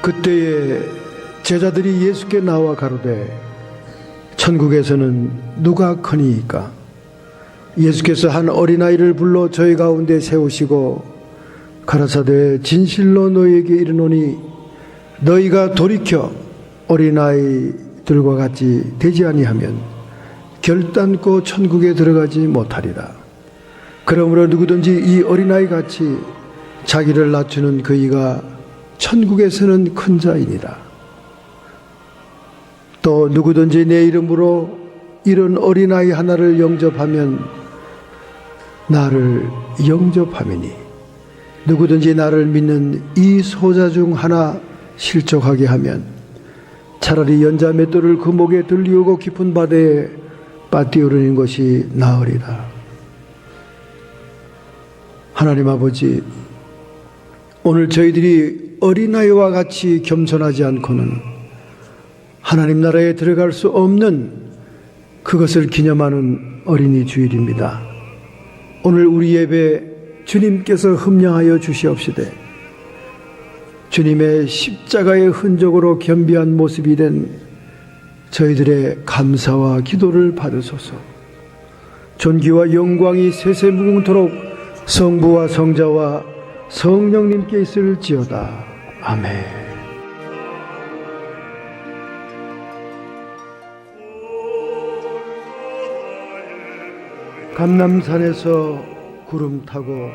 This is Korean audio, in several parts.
그때에 제자들이 예수께 나와 가로되 천국에서는 누가 크니이까? 예수께서 한 어린아이를 불러 저희 가운데 세우시고 가라사대 진실로 너희에게 이르노니 너희가 돌이켜 어린아이들과 같이 되지 아니하면 결단코 천국에 들어가지 못하리라. 그러므로 누구든지 이 어린아이 같이 자기를 낮추는 그이가 천국에서는 큰 자이니라. 또 누구든지 내 이름으로 이런 어린아이 하나를 영접하면 나를 영접함이니 누구든지 나를 믿는 이 소자 중 하나 실족하게 하면 차라리 연자 맷돌을 그 목에 들리우고 깊은 바다에 빠뜨리는 것이 나으리라. 하나님 아버지, 오늘 저희들이 어린아이와 같이 겸손하지 않고는 하나님 나라에 들어갈 수 없는 그것을 기념하는 어린이 주일입니다. 오늘 우리 예배 주님께서 흠량하여 주시옵시되 주님의 십자가의 흔적으로 겸비한 모습이 된 저희들의 감사와 기도를 받으소서. 존귀와 영광이 세세무궁토록 성부와 성자와 성령님께 있을지어다. 아멘. 감람산에서 구름 타고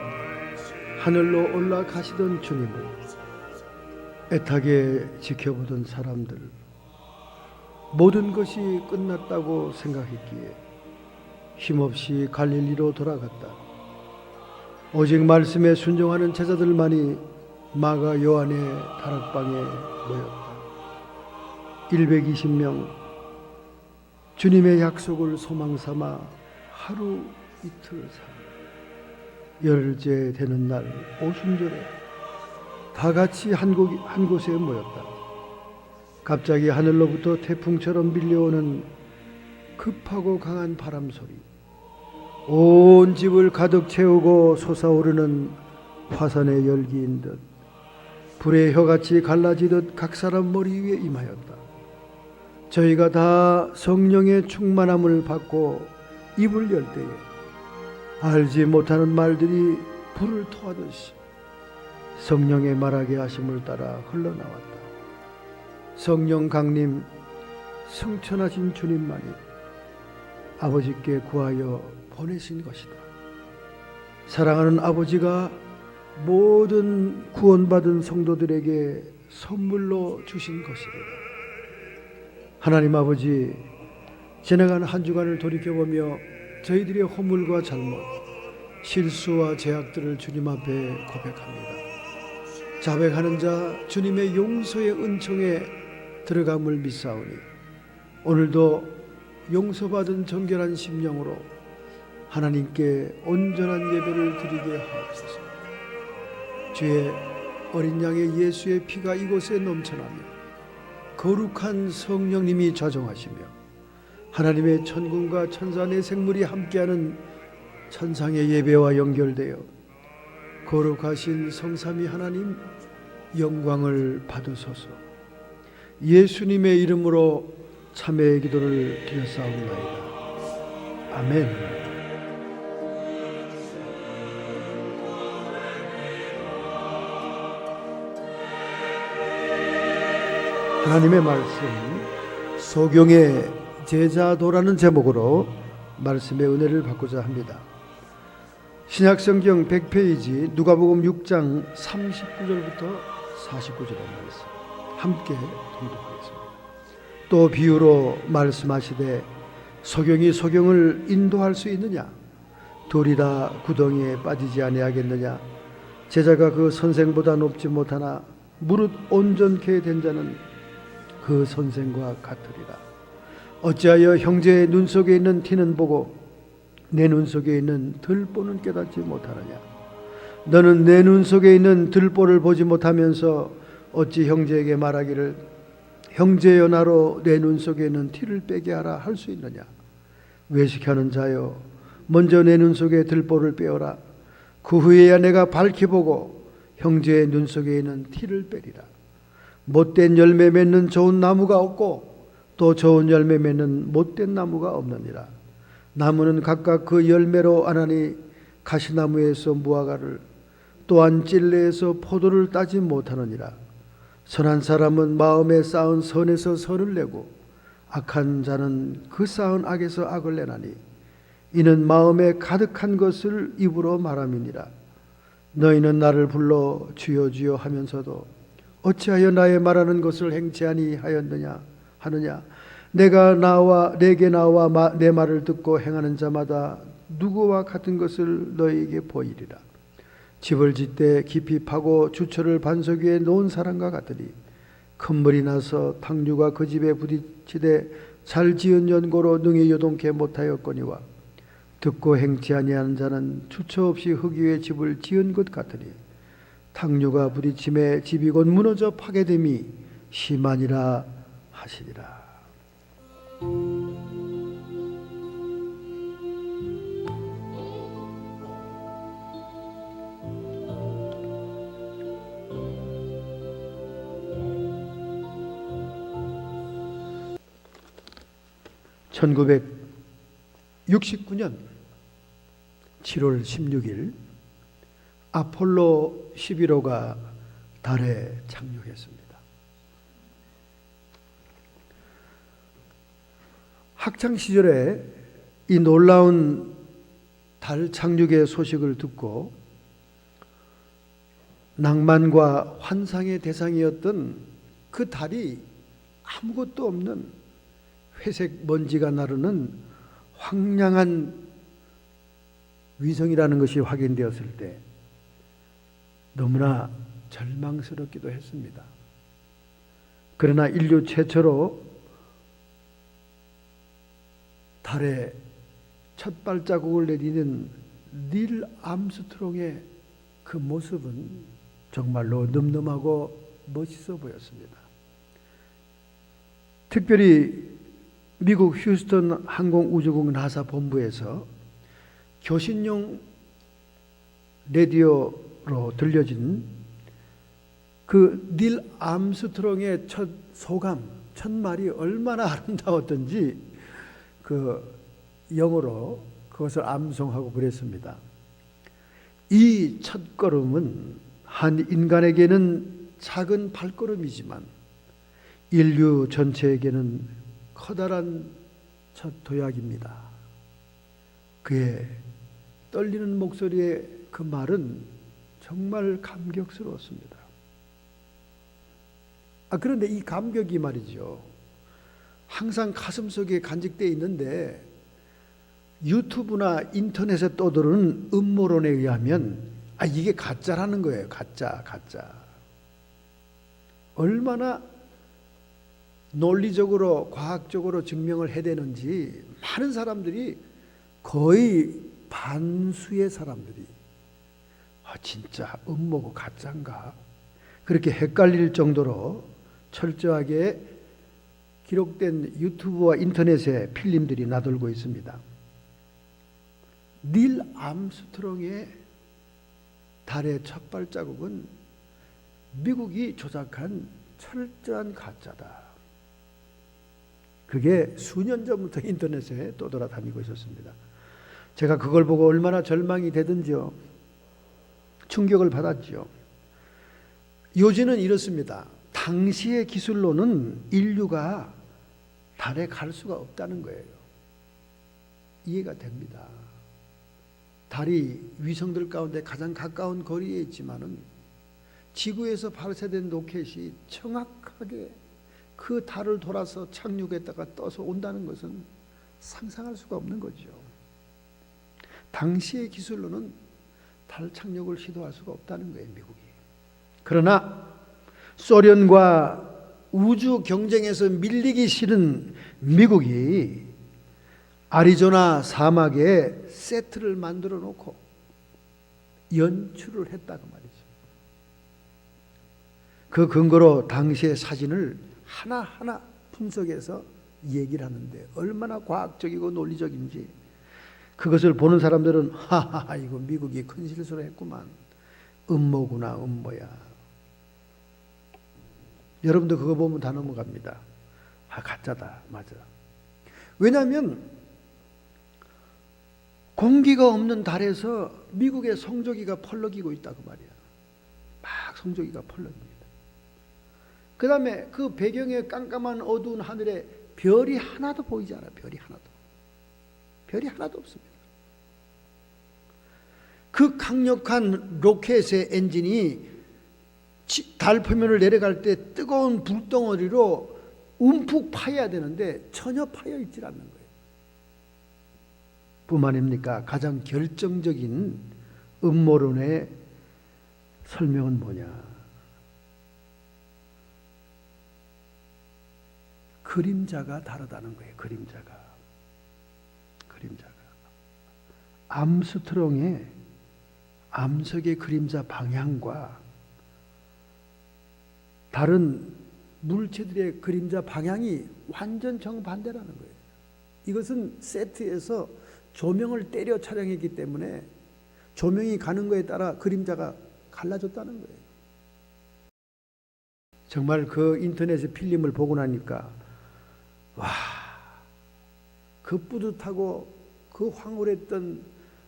하늘로 올라가시던 주님을 애타게 지켜보던 사람들, 모든 것이 끝났다고 생각했기에 힘없이 갈릴리로 돌아갔다. 오직 말씀에 순종하는 제자들만이 마가 요한의 다락방에 모였다. 120명, 주님의 약속을 소망삼아 하루 이틀 열흘째 되는 날 오순절에 다 같이 한 곳에 모였다. 갑자기 하늘로부터 태풍처럼 밀려오는 급하고 강한 바람 소리, 온 집을 가득 채우고 솟아오르는 화산의 열기인 듯 불의 혀같이 갈라지듯 각 사람 머리 위에 임하였다. 저희가 다 성령의 충만함을 받고 입을 열 때에 알지 못하는 말들이 불을 토하듯이 성령의 말하게 하심을 따라 흘러나왔다. 성령 강림, 승천하신 주님만이 아버지께 구하여 보내신 것이다. 사랑하는 아버지가 모든 구원받은 성도들에게 선물로 주신 것이다. 하나님 아버지, 지나간 한 주간을 돌이켜보며 저희들의 허물과 잘못, 실수와 죄악들을 주님 앞에 고백합니다. 자백하는 자 주님의 용서의 은총에 들어감을 믿사오니 오늘도 용서받은 정결한 심령으로 하나님께 온전한 예배를 드리게 하옵소서. 주의 어린 양의 예수의 피가 이곳에 넘쳐나며 거룩한 성령님이 좌정하시며 하나님의 천군과 천사 내 생물이 함께하는 천상의 예배와 연결되어 거룩하신 성삼위 하나님 영광을 받으소서. 예수님의 이름으로 참회의 기도를 드렸사옵나이다. 아멘. 하나님의 말씀, 소경의 제자도라는 제목으로 말씀의 은혜를 받고자 합니다. 신약성경 100페이지 누가복음 6장 39절부터 49절의 말씀 함께 통독하겠습니다. 또 비유로 말씀하시되 소경이 소경을 인도할 수 있느냐? 둘이 다 구덩이에 빠지지 아니하겠느냐? 제자가 그 선생보다 높지 못하나 무릇 온전케 된 자는 그 선생과 같으리라. 어찌하여 형제의 눈 속에 있는 티는 보고 내 눈 속에 있는 들보는 깨닫지 못하느냐? 너는 내 눈 속에 있는 들보를 보지 못하면서 어찌 형제에게 말하기를 형제여 나로 내 눈 속에 있는 티를 빼게 하라 할 수 있느냐? 외식하는 자여 먼저 내 눈 속에 들보를 빼어라. 그 후에야 내가 밝히 보고 형제의 눈 속에 있는 티를 빼리라. 못된 열매 맺는 좋은 나무가 없고 또 좋은 열매 맺는 못된 나무가 없느니라. 나무는 각각 그 열매로 아나니 가시나무에서 무화과를 또한 찔레에서 포도를 따지 못하느니라. 선한 사람은 마음에 쌓은 선에서 선을 내고 악한 자는 그 쌓은 악에서 악을 내나니 이는 마음에 가득한 것을 입으로 말함이니라. 너희는 나를 불러 주여 주여 하면서도 어찌하여 나의 말하는 것을 행치 아니하였느냐 하느냐. 내게 나와 내 말을 듣고 행하는 자마다 누구와 같은 것을 너희에게 보이리라. 집을 짓되 깊이 파고 주철을 반석 위에 놓은 사람과 같으니 큰 물이 나서 탕류가 그 집에 부딪히되 잘 지은 연고로 능히 요동케 못하였거니와 듣고 행치 아니하는 자는 주처 없이 흙 위에 집을 지은 것 같으니 탕류가 부딪힘에 집이 곧 무너져 파괴됨이 심하니라 하시니라. (1969년 7월 16일) 아폴로 11호가 달에 착륙했습니다. 학창 시절에 이 놀라운 달 착륙의 소식을 듣고 낭만과 환상의 대상이었던 그 달이 아무것도 없는 회색 먼지가 나르는 황량한 위성이라는 것이 확인되었을 때 너무나 절망스럽기도 했습니다. 그러나 인류 최초로 달에 첫 발자국을 내디딘 닐 암스트롱의 그 모습은 정말로 늠름하고 멋있어 보였습니다. 특별히 미국 휴스턴 항공우주국 나사 본부에서 교신용 라디오로 들려진 그 닐 암스트롱의 첫 소감, 첫 말이 얼마나 아름다웠던지 그 영어로 그것을 암송하고 그랬습니다. 이 첫걸음은 한 인간에게는 작은 발걸음이지만 인류 전체에게는 커다란 첫 도약입니다. 그의 떨리는 목소리의 그 말은 정말 감격스러웠습니다. 그런데 이 감격이 말이죠, 항상 가슴속에 간직되어 있는데 유튜브나 인터넷에 떠도는 음모론에 의하면 이게 가짜라는 거예요. 가짜. 얼마나 논리적으로 과학적으로 증명을 해대는지 많은 사람들이, 거의 반수의 사람들이 진짜 음모고 가짜인가 그렇게 헷갈릴 정도로 철저하게 기록된 유튜브와 인터넷에 필름들이 나돌고 있습니다. 닐 암스트롱의 달의 첫 발자국은 미국이 조작한 철저한 가짜다. 그게 수년 전부터 인터넷에 떠돌아다니고 있었습니다. 제가 그걸 보고 얼마나 절망이 되든지요, 충격을 받았죠. 요지는 이렇습니다. 당시의 기술로는 인류가 달에 갈 수가 없다는 거예요. 이해가 됩니다. 달이 위성들 가운데 가장 가까운 거리에 있지만은 지구에서 발사된 로켓이 정확하게 그 달을 돌아서 착륙했다가 떠서 온다는 것은 상상할 수가 없는 거죠. 당시의 기술로는 달 착륙을 시도할 수가 없다는 거예요, 미국이. 그러나 소련과 우주 경쟁에서 밀리기 싫은 미국이 아리조나 사막에 세트를 만들어 놓고 연출을 했다고 말이죠. 그 근거로 당시의 사진을 하나하나 분석해서 얘기를 하는데 얼마나 과학적이고 논리적인지, 그것을 보는 사람들은 하하하, 이거 미국이 큰 실수를 했구만, 음모구나, 음모야. 여러분도 그거 보면 다 넘어갑니다. 아, 가짜다. 맞아. 왜냐하면 공기가 없는 달에서 미국의 성조기가 펄럭이고 있다고 말이야. 막 성조기가 펄럭입니다. 그 다음에 그 배경에 깜깜한 어두운 하늘에 별이 하나도 보이지 않아요. 별이 하나도 없습니다. 그 강력한 로켓의 엔진이 달 표면을 내려갈 때 뜨거운 불덩어리로 움푹 파여야 되는데 전혀 파여 있질 않는 거예요. 뿐만 아닙니까? 가장 결정적인 음모론의 설명은 뭐냐? 그림자가 다르다는 거예요. 그림자가. 암스트롱의 암석의 그림자 방향과 다른 물체들의 그림자 방향이 완전 정반대라는 거예요. 이것은 세트에서 조명을 때려 촬영했기 때문에 조명이 가는 거에 따라 그림자가 갈라졌다는 거예요. 정말 그 인터넷의 필름을 보고 나니까 와, 그 뿌듯하고 그 황홀했던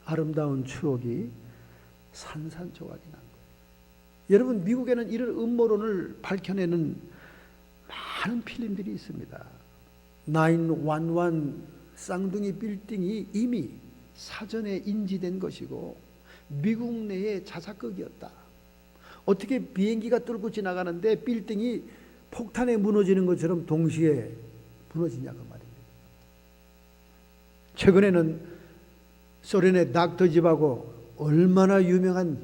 아름다운 추억이 산산조각이 난 거예요. 여러분, 미국에는 이런 음모론을 밝혀내는 많은 필름들이 있습니다. 911 쌍둥이 빌딩이 이미 사전에 인지된 것이고 미국 내의 자작극이었다. 어떻게 비행기가 뚫고 지나가는데 빌딩이 폭탄에 무너지는 것처럼 동시에 무너지냐고 말입니다. 최근에는 소련의 닥터 집하고 얼마나 유명한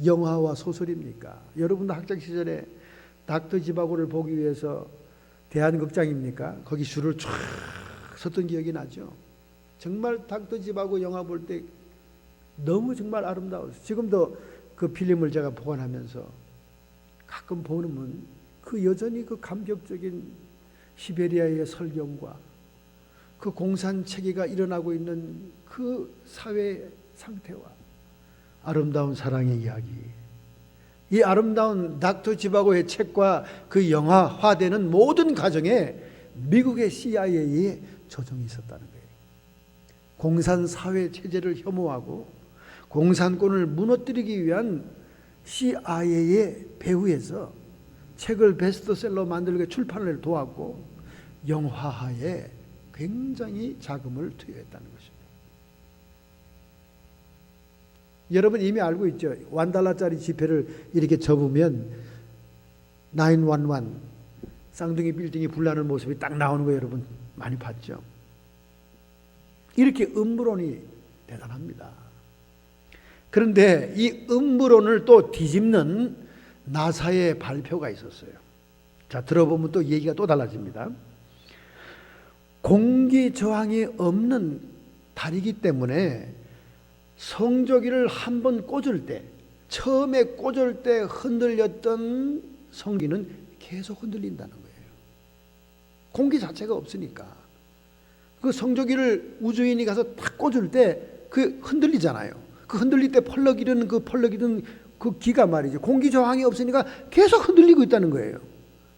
영화와 소설입니까? 여러분도 학창 시절에 닥터 지바고를 보기 위해서 대한극장입니까? 거기 줄을 쫙 섰던 기억이 나죠. 정말 닥터 지바고 영화 볼 때 너무 정말 아름다웠어요. 지금도 그 필름을 제가 보관하면서 가끔 보면 그 여전히 그 감격적인 시베리아의 설경과 그 공산 체계가 일어나고 있는 그 사회 상태와 아름다운 사랑의 이야기, 이 아름다운 닥터 지바고의 책과 그 영화화되는 모든 과정에 미국의 CIA의 조종이 있었다는 거예요. 공산 사회 체제를 혐오하고 공산권을 무너뜨리기 위한 CIA의 배후에서 책을 베스트셀러 만들고 출판을 도왔고 영화화에 굉장히 자금을 투여했다는 것입니다. 여러분 이미 알고 있죠. $1짜리 지폐를 이렇게 접으면 911 쌍둥이 빌딩이 불나는 모습이 딱 나오는 거예요. 여러분 많이 봤죠. 이렇게 음모론이 대단합니다. 그런데 이 음모론을 또 뒤집는 나사의 발표가 있었어요. 자, 들어보면 또 얘기가 또 달라집니다. 공기 저항이 없는 달이기 때문에 성조기를 한번 꽂을 때, 처음에 꽂을 때 흔들렸던 성기는 계속 흔들린다는 거예요. 공기 자체가 없으니까. 그 성조기를 우주인이 가서 탁 꽂을 때 그 흔들리잖아요. 그 흔들릴 때 펄럭이는 그 기가 말이죠. 공기 저항이 없으니까 계속 흔들리고 있다는 거예요.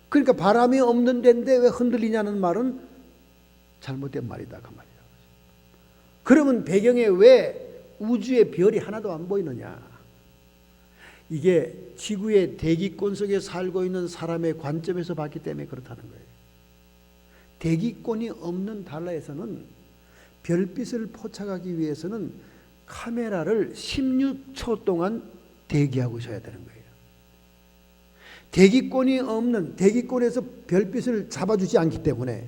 그러니까 바람이 없는 데인데 왜 흔들리냐는 말은 잘못된 말이다 그 말이야. 그러면 배경에 왜 우주의 별이 하나도 안 보이느냐? 이게 지구의 대기권 속에 살고 있는 사람의 관점에서 봤기 때문에 그렇다는 거예요. 대기권이 없는 달에서는 별빛을 포착하기 위해서는 카메라를 16초 동안 대기하고 있어야 되는 거예요. 대기권이 없는, 대기권에서 별빛을 잡아주지 않기 때문에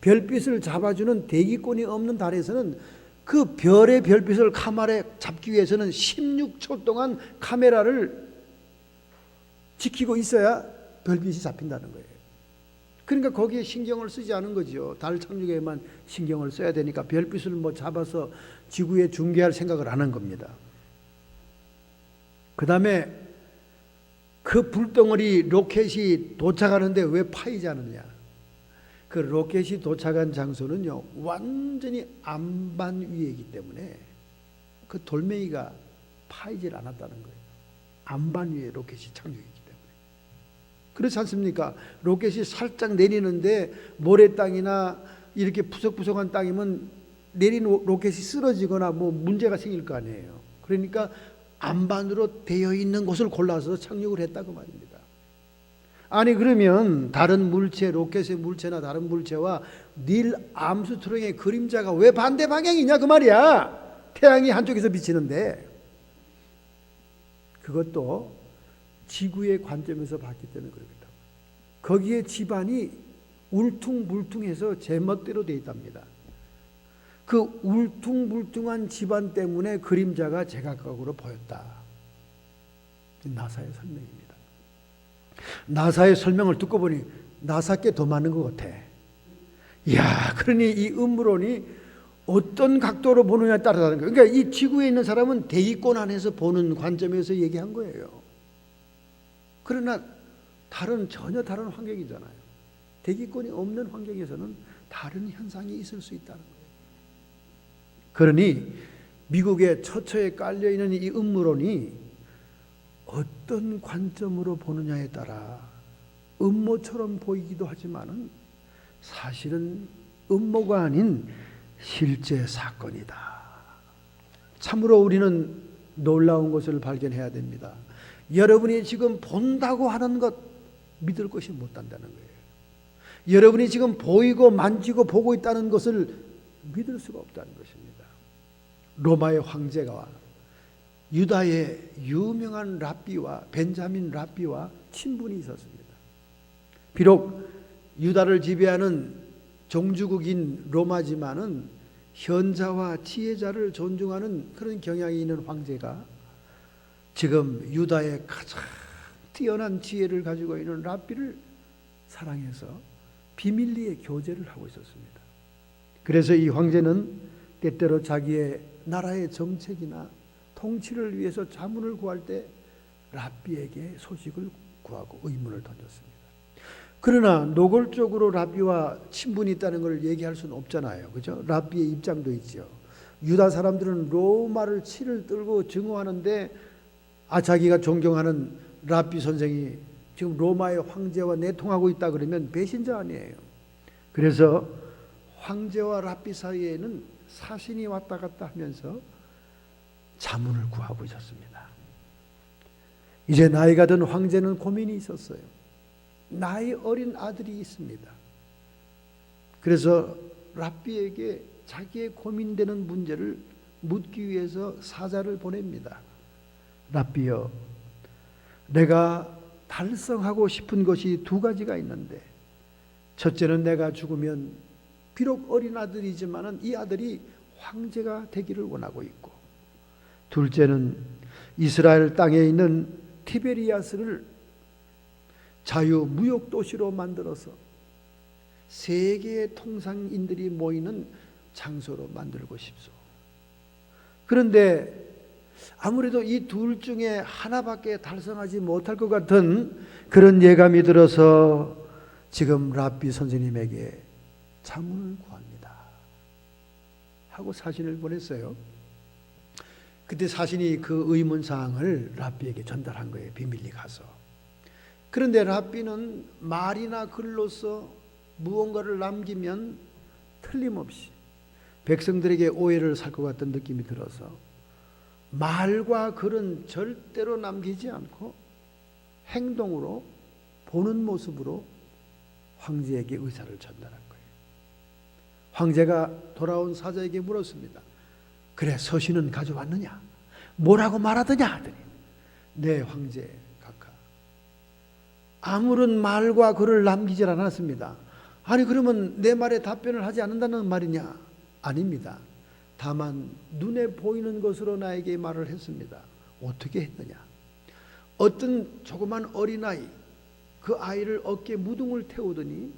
별빛을 잡아주는 대기권이 없는 달에서는 그 별의 별빛을 카메라에 잡기 위해서는 16초 동안 카메라를 지키고 있어야 별빛이 잡힌다는 거예요. 그러니까 거기에 신경을 쓰지 않은 거죠. 달 착륙에만 신경을 써야 되니까 별빛을 뭐 잡아서 지구에 중계할 생각을 안 한 겁니다. 그 다음에 그 불덩어리 로켓이 도착하는데 왜 파이지 않느냐? 그 로켓이 도착한 장소는요 완전히 안반 위에이기 때문에 그 돌멩이가 파이질 않았다는 거예요. 안반 위에 로켓이 착륙했기 때문에. 그렇지 않습니까? 로켓이 살짝 내리는데 모래 땅이나 이렇게 푸석푸석한 땅이면 내린 로켓이 쓰러지거나 뭐 문제가 생길 거 아니에요. 그러니까 안반으로 되어 있는 곳을 골라서 착륙을 했다고 말입니다. 아니 그러면 다른 물체, 로켓의 물체나 다른 물체와 닐 암스트롱의 그림자가 왜 반대 방향이냐 그 말이야. 태양이 한쪽에서 비치는데. 그것도 지구의 관점에서 봤기 때문에 그렇겠다. 거기에 집안이 울퉁불퉁해서 제멋대로 되어 있답니다. 그 울퉁불퉁한 집안 때문에 그림자가 제각각으로 보였다. 나사의 설명입니다. 나사의 설명을 듣고 보니 나사께 더 맞는 것 같아. 이야, 그러니 이 음모론이 어떤 각도로 보느냐에 따라 다른 거예요. 그러니까 이 지구에 있는 사람은 대기권 안에서 보는 관점에서 얘기한 거예요. 그러나 전혀 다른 환경이잖아요. 대기권이 없는 환경에서는 다른 현상이 있을 수 있다는 거예요. 그러니 미국의 처처에 깔려있는 이 음모론이 어떤 관점으로 보느냐에 따라 음모처럼 보이기도 하지만은 사실은 음모가 아닌 실제 사건이다. 참으로 우리는 놀라운 것을 발견해야 됩니다. 여러분이 지금 본다고 하는 것 믿을 것이 못한다는 거예요. 여러분이 지금 보이고 만지고 보고 있다는 것을 믿을 수가 없다는 것입니다. 로마의 황제가 유다의 유명한 랍비와 벤자민 랍비와 친분이 있었습니다. 비록 유다를 지배하는 종주국인 로마지만은 현자와 지혜자를 존중하는 그런 경향이 있는 황제가 지금 유다의 가장 뛰어난 지혜를 가지고 있는 랍비를 사랑해서 비밀리에 교제를 하고 있었습니다. 그래서 이 황제는 때때로 자기의 나라의 정책이나 통치를 위해서 자문을 구할 때 랍비에게 소식을 구하고 의문을 던졌습니다. 그러나 노골적으로 랍비와 친분이 있다는 걸 얘기할 수는 없잖아요. 그죠? 랍비의 입장도 있죠. 유다 사람들은 로마를 치를 들고 증오하는데 자기가 존경하는 랍비 선생이 지금 로마의 황제와 내통하고 있다 그러면 배신자 아니에요. 그래서 황제와 랍비 사이에는 사신이 왔다 갔다 하면서 자문을 구하고 있었습니다. 이제 나이가 든 황제는 고민이 있었어요. 나이 어린 아들이 있습니다. 그래서 랍비에게 자기의 고민되는 문제를 묻기 위해서 사자를 보냅니다. 랍비여, 내가 달성하고 싶은 것이 두 가지가 있는데, 첫째는 내가 죽으면 비록 어린 아들이지만은 이 아들이 황제가 되기를 원하고 있고, 둘째는 이스라엘 땅에 있는 티베리아스를 자유무역 도시로 만들어서 세계의 통상인들이 모이는 장소로 만들고 싶소. 그런데 아무래도 이 둘 중에 하나밖에 달성하지 못할 것 같은 그런 예감이 들어서 지금 랍비 선생님에게 자문을 구합니다 하고 사신을 보냈어요. 그때 사신이 그 의문사항을 랍비에게 전달한 거예요. 비밀리 가서. 그런데 랍비는 말이나 글로서 무언가를 남기면 틀림없이 백성들에게 오해를 살 것 같은 느낌이 들어서 말과 글은 절대로 남기지 않고 행동으로 보는 모습으로 황제에게 의사를 전달한 거예요. 황제가 돌아온 사자에게 물었습니다. 그래, 서신은 가져왔느냐? 뭐라고 말하더냐? 하더니 네 황제 각하, 아무런 말과 글을 남기질 않았습니다. 아니 그러면 내 말에 답변을 하지 않는다는 말이냐? 아닙니다. 다만 눈에 보이는 것으로 나에게 말을 했습니다. 어떻게 했느냐? 어떤 조그만 어린아이, 그 아이를 어깨에 무등을 태우더니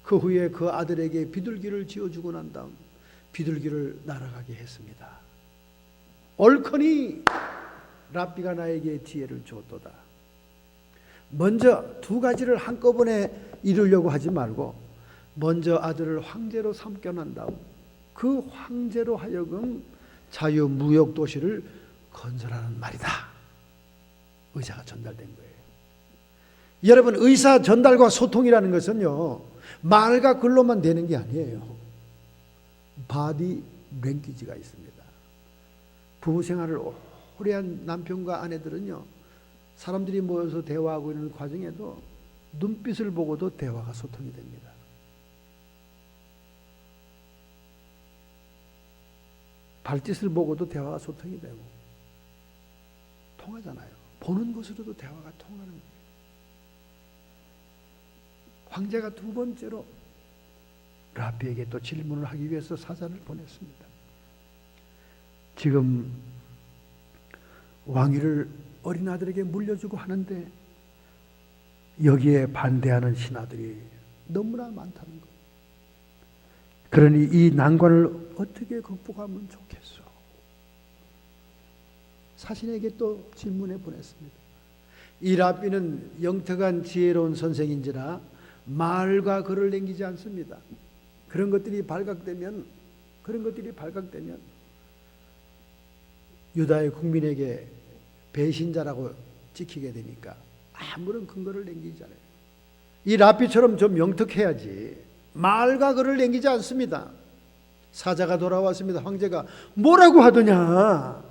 그 후에 그 아들에게 비둘기를 지어주고 난 다음 비둘기를 날아가게 했습니다. 옳거니 랍비가 나에게 지혜를 주었도다. 먼저 두 가지를 한꺼번에 이루려고 하지 말고 먼저 아들을 황제로 삼겨 난 다음 그 황제로 하여금 자유무역 도시를 건설하는 말이다. 의사가 전달된 거예요. 여러분, 의사 전달과 소통이라는 것은요, 말과 글로만 되는 게 아니에요. 바디 랭귀지가 있습니다. 부부 생활을 오래 한 남편과 아내들은요, 사람들이 모여서 대화하고 있는 과정에도 눈빛을 보고도 대화가 소통이 됩니다. 발짓을 보고도 대화가 소통이 되고 통하잖아요. 보는 것으로도 대화가 통하는 거예요. 황제가 두 번째로 랍비에게 또 질문을 하기 위해서 사자를 보냈습니다. 지금 왕위를 어린 아들에게 물려주고 하는데 여기에 반대하는 신하들이 너무나 많다는 거예요. 그러니 이 난관을 어떻게 극복하면 좋겠어? 사신에게 또 질문해 보냈습니다. 이 랍비는 영특한 지혜로운 선생인지라 말과 글을 남기지 않습니다. 그런 것들이 발각되면 유다의 국민에게 배신자라고 찍히게 되니까 아무런 근거를 남기지 않아요. 이 랍비처럼 좀 영특해야지 말과 글을 남기지 않습니다. 사자가 돌아왔습니다. 황제가 뭐라고 하더냐?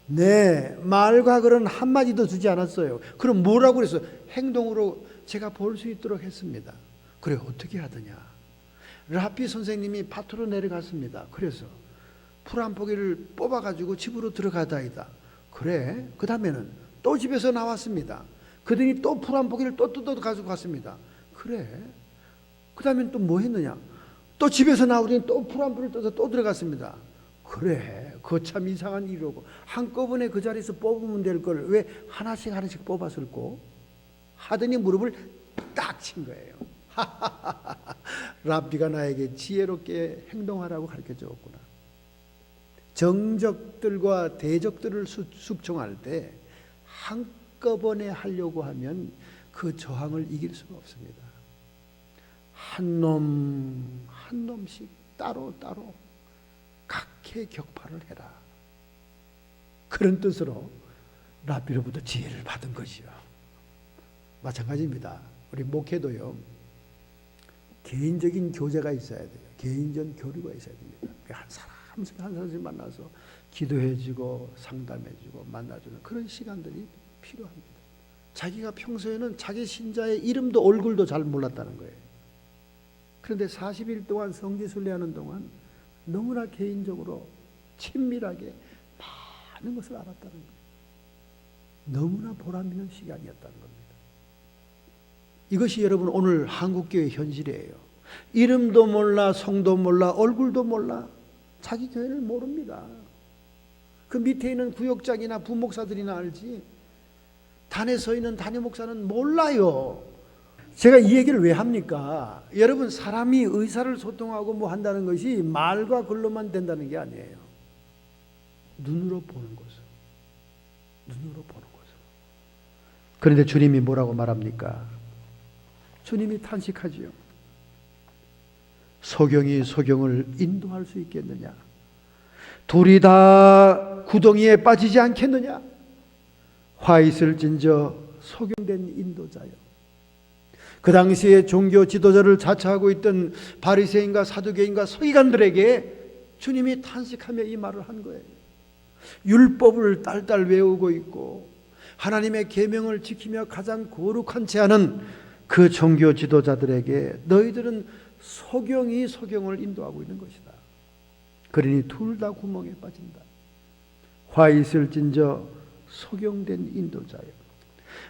네, 말과 글은 한마디도 주지 않았어요. 그럼 뭐라고 그래서 행동으로 제가 볼 수 있도록 했습니다. 그래, 어떻게 하더냐? 랍비 선생님이 밭으로 내려갔습니다. 그래서 풀 한 포기를 뽑아가지고 집으로 들어가다이다. 그래, 그 다음에는 또 집에서 나왔습니다. 그들이 또 풀 한 포기를 또 뜯어 가지고 갔습니다. 그래, 그 다음엔 또 뭐 했느냐? 또 집에서 나오더니 또 풀 한 포기를 뜯어 또 들어갔습니다. 그래, 그거 참 이상한 일이고 한꺼번에 그 자리에서 뽑으면 될 걸 왜 하나씩 뽑았을꼬? 하더니 무릎을 딱 친 거예요. 랍비가 나에게 지혜롭게 행동하라고 가르쳐 주었구나. 정적들과 대적들을 숙청할 때 한꺼번에 하려고 하면 그 저항을 이길 수가 없습니다. 한 놈씩 따로 각해 격파를 해라. 그런 뜻으로 랍비로부터 지혜를 받은 것이요. 마찬가지입니다. 우리 목회도요, 개인적인 교제가 있어야 돼요. 개인적 교류가 있어야 됩니다. 한 사람씩 만나서 기도해주고 상담해주고 만나주는 그런 시간들이 필요합니다. 자기가 평소에는 자기 신자의 이름도 얼굴도 잘 몰랐다는 거예요. 그런데 40일 동안 성지순례하는 동안 너무나 개인적으로 친밀하게 많은 것을 알았다는 거예요. 너무나 보람 있는 시간이었다는 겁니다. 이것이 여러분 오늘 한국교회 현실이에요. 이름도 몰라, 성도 몰라, 얼굴도 몰라, 자기 교회를 모릅니다. 그 밑에 있는 구역장이나 부목사들이나 알지 단에 서 있는 단임 목사는 몰라요. 제가 이 얘기를 왜 합니까? 여러분, 사람이 의사를 소통하고 뭐 한다는 것이 말과 글로만 된다는 게 아니에요. 눈으로 보는 것으로. 그런데 주님이 뭐라고 말합니까? 주님이 탄식하지요. 소경이 소경을 인도할 수 있겠느냐? 둘이 다 구덩이에 빠지지 않겠느냐? 화 있을진저 소경된 인도자요. 그 당시에 종교 지도자를 자처하고 있던 바리새인과 사두개인과 서기관들에게 주님이 탄식하며 이 말을 한 거예요. 율법을 딸딸 외우고 있고 하나님의 계명을 지키며 가장 거룩한 제안은 그 종교 지도자들에게 너희들은 소경이 소경을 인도하고 있는 것이다. 그러니 둘 다 구멍에 빠진다. 화 있을진저 소경된 인도자여.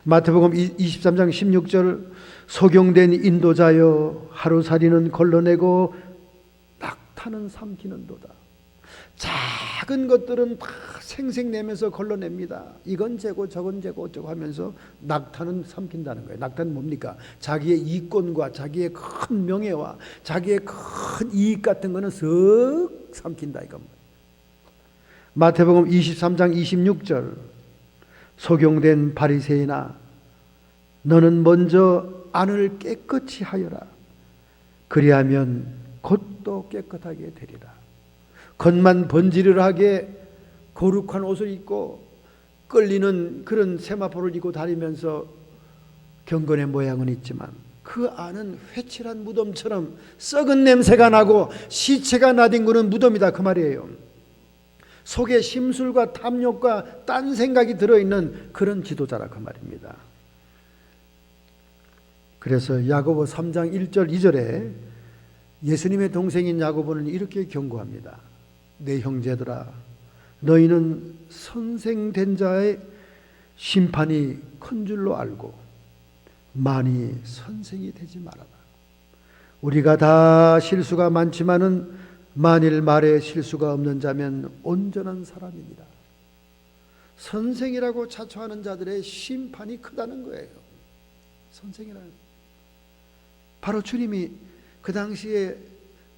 마태복음 23장 16절 소경된 인도자여 하루살이는 걸러내고 낙타는 삼키는도다. 작은 것들은 다 생색내면서 걸러냅니다. 이건 재고 저건 재고 어쩌고 하면서 낙타는 삼킨다는 거예요. 낙타는 뭡니까? 자기의 이권과 자기의 큰 명예와 자기의 큰 이익 같은 거는 쓱 삼킨다 이겁니다. 마태복음 23장 26절 소경된 바리새인아 너는 먼저 안을 깨끗이 하여라. 그리하면 곧도 깨끗하게 되리라. 겉만 번지르르하게 거룩한 옷을 입고 끌리는 그런 세마포를 입고 다니면서 경건의 모양은 있지만 그 안은 회칠한 무덤처럼 썩은 냄새가 나고 시체가 나뒹구는 무덤이다 그 말이에요. 속에 심술과 탐욕과 딴 생각이 들어있는 그런 지도자라 그 말입니다. 그래서 야고보 3장 1절 2절에 예수님의 동생인 야고보는 이렇게 경고합니다. 내 형제들아, 너희는 선생된 자의 심판이 큰 줄로 알고 많이 선생이 되지 말아라. 우리가 다 실수가 많지만은 만일 말에 실수가 없는 자면 온전한 사람입니다. 선생이라고 자처하는 자들의 심판이 크다는 거예요. 선생이라는, 바로 주님이 그 당시에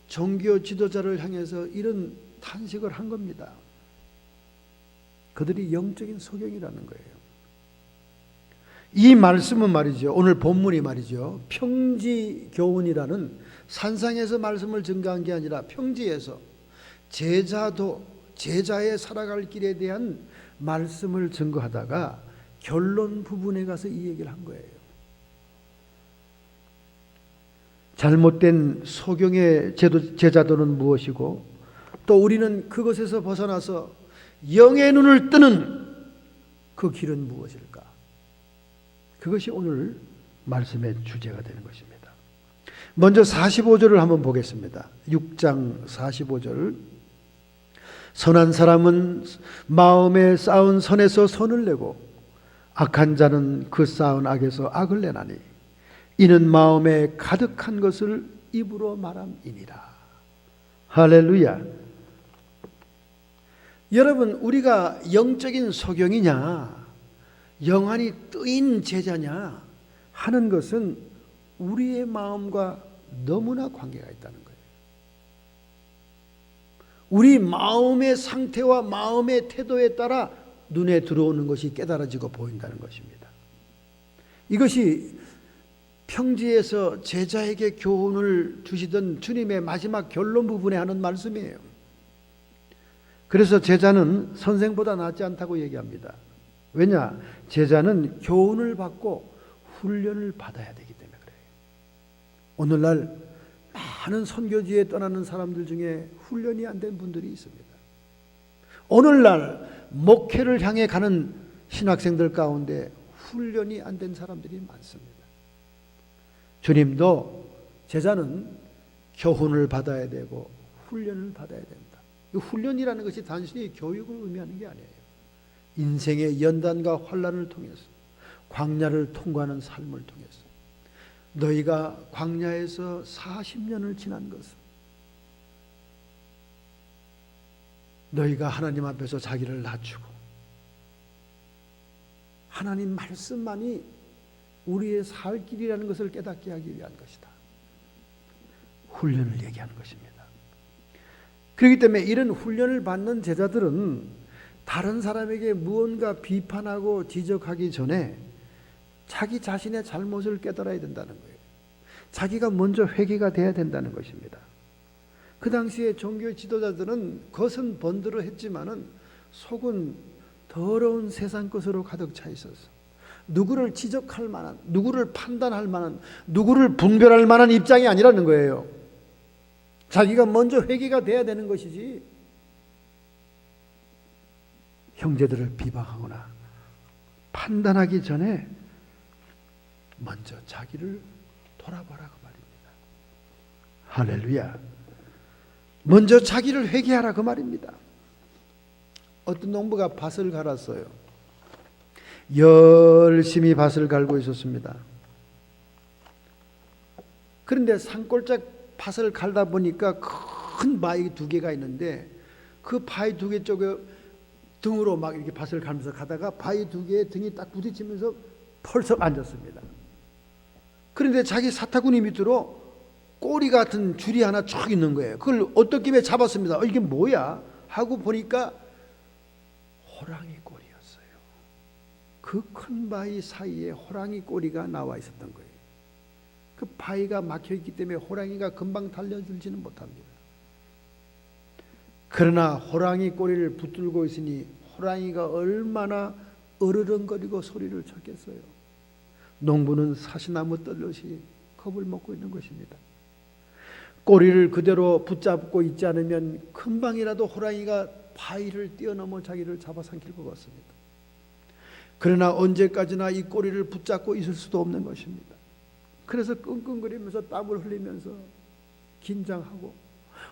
종교 지도자를 향해서 이런 탄식을 한 겁니다. 그들이 영적인 소경이라는 거예요. 이 말씀은 말이죠, 오늘 본문이 말이죠, 평지교훈이라는 산상에서 말씀을 증거한 게 아니라 평지에서 제자의 살아갈 길에 대한 말씀을 증거하다가 결론 부분에 가서 이 얘기를 한 거예요. 잘못된 소경의 제자도는 무엇이고 또 우리는 그것에서 벗어나서 영의 눈을 뜨는 그 길은 무엇일까? 그것이 오늘 말씀의 주제가 되는 것입니다. 먼저 45절을 한번 보겠습니다. 6장 45절. 선한 사람은 마음에 쌓은 선에서 선을 내고 악한 자는 그 쌓은 악에서 악을 내나니 이는 마음에 가득한 것을 입으로 말함이니라. 할렐루야. 여러분, 우리가 영적인 소경이냐 영안이 뜨인 제자냐 하는 것은 우리의 마음과 너무나 관계가 있다는 거예요. 우리 마음의 상태와 마음의 태도에 따라 눈에 들어오는 것이 깨달아지고 보인다는 것입니다. 이것이 평지에서 제자에게 교훈을 주시던 주님의 마지막 결론 부분에 하는 말씀이에요. 그래서 제자는 선생보다 낫지 않다고 얘기합니다. 왜냐? 제자는 교훈을 받고 훈련을 받아야 되기 때문에 그래요. 오늘날 많은 선교지에 떠나는 사람들 중에 훈련이 안 된 분들이 있습니다. 오늘날 목회를 향해 가는 신학생들 가운데 훈련이 안 된 사람들이 많습니다. 주님도 제자는 교훈을 받아야 되고 훈련을 받아야 된다. 이 훈련이라는 것이 단순히 교육을 의미하는 게 아니에요. 인생의 연단과 환난을 통해서 광야를 통과하는 삶을 통해서 너희가 광야에서 40년을 지난 것은 너희가 하나님 앞에서 자기를 낮추고 하나님 말씀만이 우리의 살 길이라는 것을 깨닫게 하기 위한 것이다. 훈련을 얘기하는 것입니다. 그렇기 때문에 이런 훈련을 받는 제자들은 다른 사람에게 무언가 비판하고 지적하기 전에 자기 자신의 잘못을 깨달아야 된다는 거예요. 자기가 먼저 회개가 돼야 된다는 것입니다. 그 당시에 종교 지도자들은 겉은 번들어 했지만은 속은 더러운 세상 것으로 가득 차 있어서 누구를 지적할 만한, 누구를 판단할 만한, 누구를 분별할 만한 입장이 아니라는 거예요. 자기가 먼저 회개가 돼야 되는 것이지 형제들을 비방하거나 판단하기 전에 먼저 자기를 돌아보라 그 말입니다. 할렐루야. 먼저 자기를 회개하라 그 말입니다. 어떤 농부가 밭을 갈았어요. 열심히 밭을 갈고 있었습니다. 그런데 산골짝 밭을 갈다 보니까 큰 바위 두 개가 있는데 그 바위 두 개 쪽에 등으로 막 이렇게 밭을 갈면서 가다가 바위 두 개의 등이 딱 부딪히면서 펄썩 앉았습니다. 그런데 자기 사타구니 밑으로 꼬리 같은 줄이 하나 쭉 있는 거예요. 그걸 어떻게 잡았습니다. 이게 뭐야? 하고 보니까 호랑이 꼬리였어요. 그 큰 바위 사이에 호랑이 꼬리가 나와 있었던 거예요. 그 바위가 막혀있기 때문에 호랑이가 금방 달려들지는 못합니다. 그러나 호랑이 꼬리를 붙들고 있으니 호랑이가 얼마나 으르렁거리고 소리를 쳤겠어요. 농부는 사시나무 떨듯이 겁을 먹고 있는 것입니다. 꼬리를 그대로 붙잡고 있지 않으면 금방이라도 호랑이가 바위를 뛰어넘어 자기를 잡아삼킬 것 같습니다. 그러나 언제까지나 이 꼬리를 붙잡고 있을 수도 없는 것입니다. 그래서 끙끙거리면서 땀을 흘리면서 긴장하고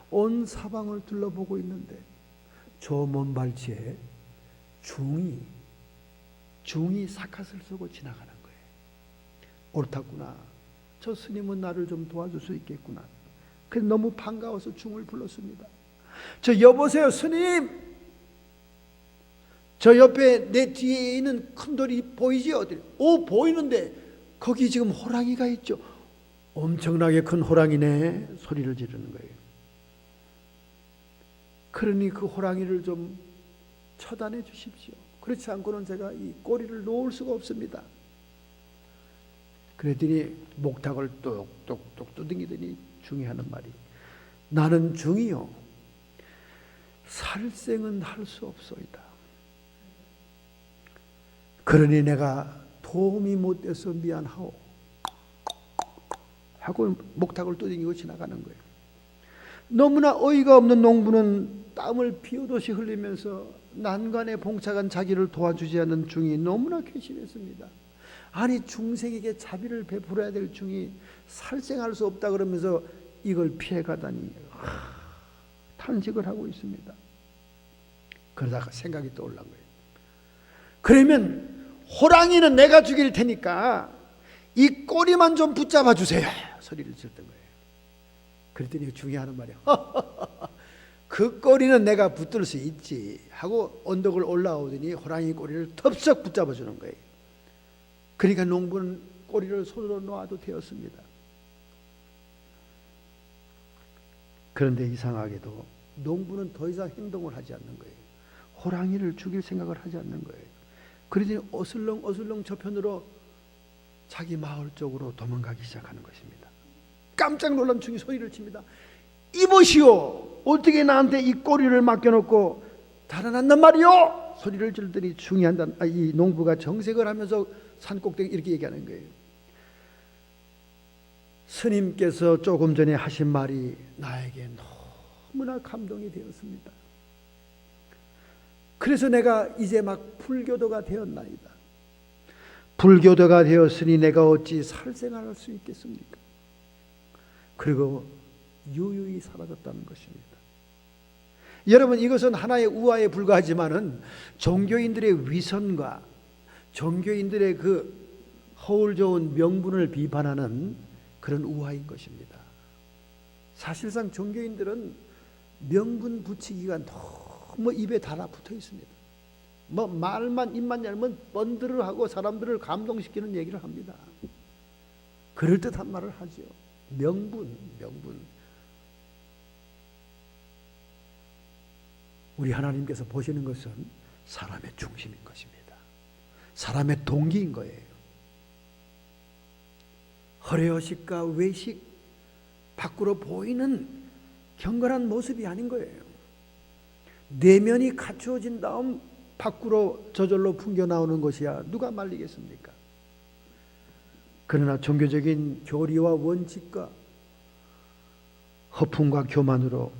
온 사방을 둘러보고 있는데 저 먼 발치에 중이 사카스를 쓰고 지나가는 거예요. 옳다구나. 저 스님은 나를 좀 도와줄 수 있겠구나. 그래서 너무 반가워서 중을 불렀습니다. 저 여보세요 스님, 저 옆에 내 뒤에 있는 큰 돌이 보이지? 어디? 오, 보이는데 거기 지금 호랑이가 있죠. 엄청나게 큰 호랑이네. 소리를 지르는 거예요. 그러니 그 호랑이를 좀 처단해 주십시오. 그렇지 않고는 제가 이 꼬리를 놓을 수가 없습니다. 그랬더니 목탁을 똑똑똑 두둥이더니 중이 하는 말이, 나는 중이요 살생은 할 수 없소이다. 그러니 내가 도움이 못 돼서 미안하오 하고 목탁을 두둥이고 지나가는 거예요. 너무나 어이가 없는 농부는 땀을 피우듯이 흘리면서 난간에 봉착한 자기를 도와주지 않는 중이 너무나 괘씸했습니다. 아니, 중생에게 자비를 베풀어야 될 중이 살생할 수 없다 그러면서 이걸 피해가다니 탄식을 하고 있습니다. 그러다가 생각이 떠올란 거예요. 그러면 호랑이는 내가 죽일 테니까 이 꼬리만 좀 붙잡아 주세요 소리를 질렀던 거예요. 그랬더니 중이 하는 말이야. 그 꼬리는 내가 붙들 수 있지 하고 언덕을 올라오더니 호랑이 꼬리를 덥석 붙잡아 주는 거예요. 그러니까 농부는 꼬리를 손으로 놓아도 되었습니다. 그런데 이상하게도 농부는 더 이상 행동을 하지 않는 거예요. 호랑이를 죽일 생각을 하지 않는 거예요. 그러더니 어슬렁 저편으로 자기 마을 쪽으로 도망가기 시작하는 것입니다. 깜짝 놀란 중이 소리를 칩니다. 이보시오, 어떻게 나한테 이 꼬리를 맡겨놓고 달아난단 말이오? 소리를 지르더니 이 농부가 정색을 하면서 산꼭대기 이렇게 얘기하는 거예요. 스님께서 조금 전에 하신 말이 나에게 너무나 감동이 되었습니다. 그래서 내가 이제 막 불교도가 되었나이다. 불교도가 되었으니 내가 어찌 살생할 수 있겠습니까? 그리고 유유히 사라졌다는 것입니다. 여러분, 이것은 하나의 우화에 불과하지만은 종교인들의 위선과 종교인들의 그 허울 좋은 명분을 비판하는 그런 우화인 것입니다. 사실상 종교인들은 명분 붙이기가 너무 입에 달라붙어 있습니다. 말만 입만 열면 번들을 하고 사람들을 감동시키는 얘기를 합니다. 그럴듯한 말을 하죠. 명분. 우리 하나님께서 보시는 것은 사람의 중심인 것입니다. 사람의 동기인 거예요. 허례허식과 외식, 밖으로 보이는 경건한 모습이 아닌 거예요. 내면이 갖추어진 다음 밖으로 저절로 풍겨나오는 것이야 누가 말리겠습니까? 그러나 종교적인 교리와 원칙과 허풍과 교만으로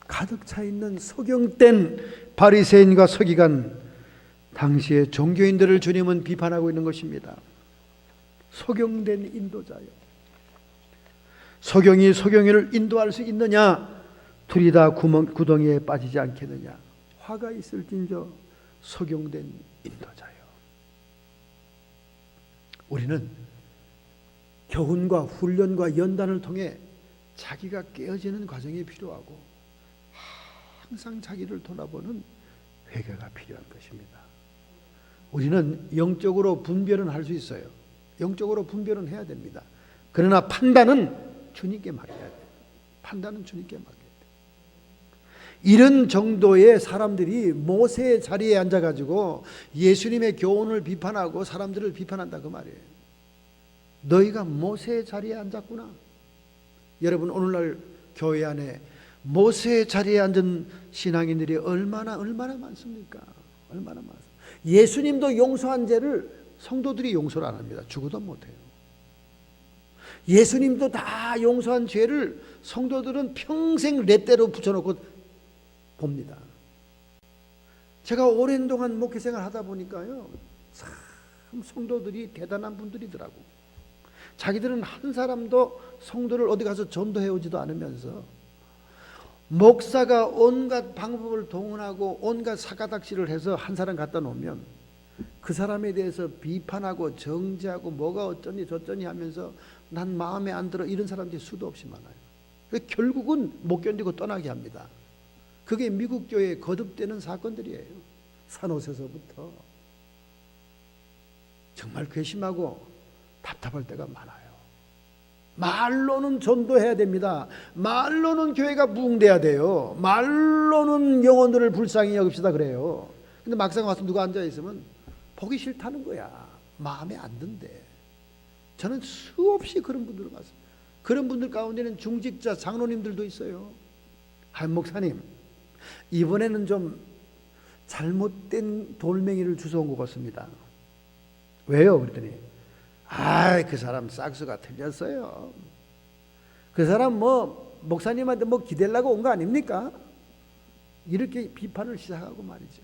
가득 차 있는 소경된 바리새인과 서기관, 당시의 종교인들을 주님은 비판하고 있는 것입니다. 소경된 인도자요, 소경이 소경이를 인도할 수 있느냐? 둘이 다 구덩이에 빠지지 않겠느냐? 화가 있을진저 소경된 인도자요. 우리는 교훈과 훈련과 연단을 통해 자기가 깨어지는 과정이 필요하고 항상 자기를 돌아보는 회개가 필요한 것입니다. 우리는 영적으로 분별은 할 수 있어요. 영적으로 분별은 해야 됩니다. 그러나 판단은 주님께 맡겨야 돼요. 판단은 주님께 맡겨야 돼요. 이런 정도의 사람들이 모세의 자리에 앉아가지고 예수님의 교훈을 비판하고 사람들을 비판한다 그 말이에요. 너희가 모세의 자리에 앉았구나. 여러분, 오늘날 교회 안에 모세의 자리에 앉은 신앙인들이 얼마나 많습니까? 얼마나 많습니까? 예수님도 용서한 죄를 성도들이 용서를 안 합니다. 죽어도 못해요. 예수님도 다 용서한 죄를 성도들은 평생 렛대로 붙여놓고 봅니다. 제가 오랜 동안 목회생활 하다 보니까요, 참 성도들이 대단한 분들이더라고. 자기들은 한 사람도 성도를 어디 가서 전도해 오지도 않으면서 목사가 온갖 방법을 동원하고 온갖 사가닥시를 해서 한 사람 갖다 놓으면 그 사람에 대해서 비판하고 정죄하고 뭐가 어쩌니 저쩌니 하면서 난 마음에 안 들어, 이런 사람들이 수도 없이 많아요. 결국은 못 견디고 떠나게 합니다. 그게 미국 교회에 거듭되는 사건들이에요. 산호세서부터. 정말 괘씸하고 답답할 때가 많아요. 말로는 전도해야 됩니다. 말로는 교회가 부흥돼야 돼요. 말로는 영혼들을 불쌍히 여깁시다 그래요. 근데 막상 와서 누가 앉아있으면 보기 싫다는 거야. 마음에 안 든대. 저는 수없이 그런 분들을 봤습니다. 그런 분들 가운데는 중직자 장로님들도 있어요. 한 목사님, 이번에는 좀 잘못된 돌멩이를 주워온 것 같습니다. 왜요? 그랬더니 그 사람 싹수가 틀렸어요. 그 사람 목사님한테 기대려고 온 거 아닙니까? 이렇게 비판을 시작하고 말이죠.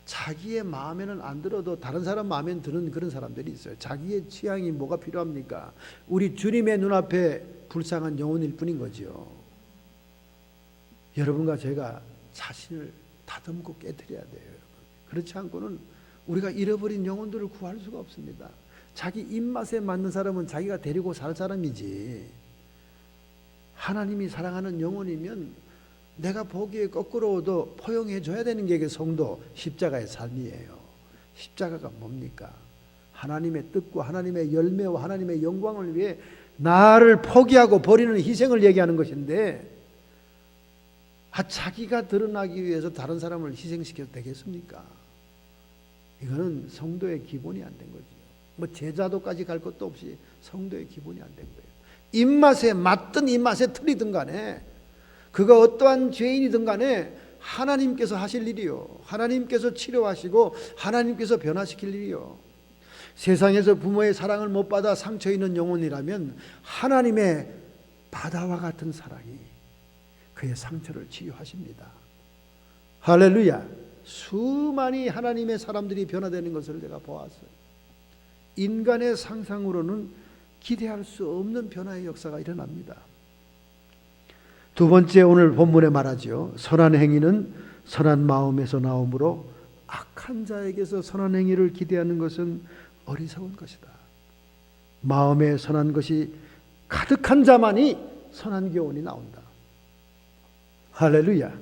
자기의 마음에는 안 들어도 다른 사람 마음에는 드는 그런 사람들이 있어요. 자기의 취향이 뭐가 필요합니까? 우리 주님의 눈앞에 불쌍한 영혼일 뿐인 거죠. 여러분과 제가 자신을 다듬고 깨트려야 돼요. 여러분. 그렇지 않고는 우리가 잃어버린 영혼들을 구할 수가 없습니다. 자기 입맛에 맞는 사람은 자기가 데리고 살 사람이지, 하나님이 사랑하는 영혼이면 내가 보기에 거꾸로도 포용해 줘야 되는 게 성도 십자가의 삶이에요. 십자가가 뭡니까? 하나님의 뜻과 하나님의 열매와 하나님의 영광을 위해 나를 포기하고 버리는 희생을 얘기하는 것인데, 자기가 드러나기 위해서 다른 사람을 희생시켜도 되겠습니까? 이거는 성도의 기본이 안 된 거죠. 제자도까지 갈 것도 없이 성도의 기본이 안 된 거예요. 입맛에 맞든 입맛에 틀리든 간에, 그가 어떠한 죄인이든 간에 하나님께서 하실 일이요, 하나님께서 치료하시고 하나님께서 변화시킬 일이요. 세상에서 부모의 사랑을 못 받아 상처 있는 영혼이라면 하나님의 바다와 같은 사랑이 그의 상처를 치유하십니다. 할렐루야. 수많이 하나님의 사람들이 변화되는 것을 내가 보았어요. 인간의 상상으로는 기대할 수 없는 변화의 역사가 일어납니다. 두 번째, 오늘 본문에 말하죠. 선한 행위는 선한 마음에서 나오므로 악한 자에게서 선한 행위를 기대하는 것은 어리석은 것이다. 마음에 선한 것이 가득한 자만이 선한 교훈이 나온다. 할렐루야.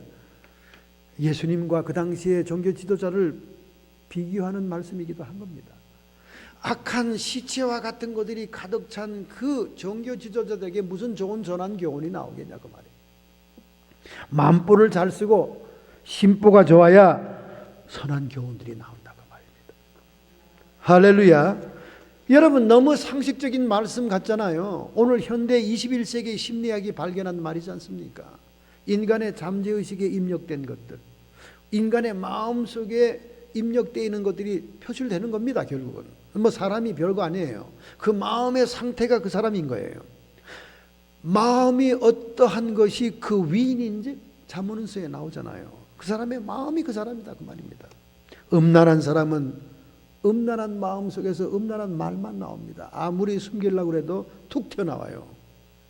예수님과 그 당시의 종교 지도자를 비교하는 말씀이기도 한 겁니다. 악한 시체와 같은 것들이 가득 찬 그 종교 지도자들에게 무슨 좋은 전한 교훈이 나오겠냐 그 말이에요. 만보를 잘 쓰고 심보가 좋아야 선한 교훈들이 나온다 그 말입니다. 할렐루야. 여러분, 너무 상식적인 말씀 같잖아요. 오늘 현대 21세기 심리학이 발견한 말이지 않습니까? 인간의 잠재의식에 입력된 것들, 인간의 마음속에 입력되어 있는 것들이 표출되는 겁니다. 결국은 사람이 별거 아니에요. 그 마음의 상태가 그 사람인 거예요. 마음이 어떠한 것이 그 위인인지 잠언서에 나오잖아요. 그 사람의 마음이 그 사람이다 그 말입니다. 음란한 사람은 음란한 마음 속에서 음란한 말만 나옵니다. 아무리 숨기려고 해도 툭 튀어나와요.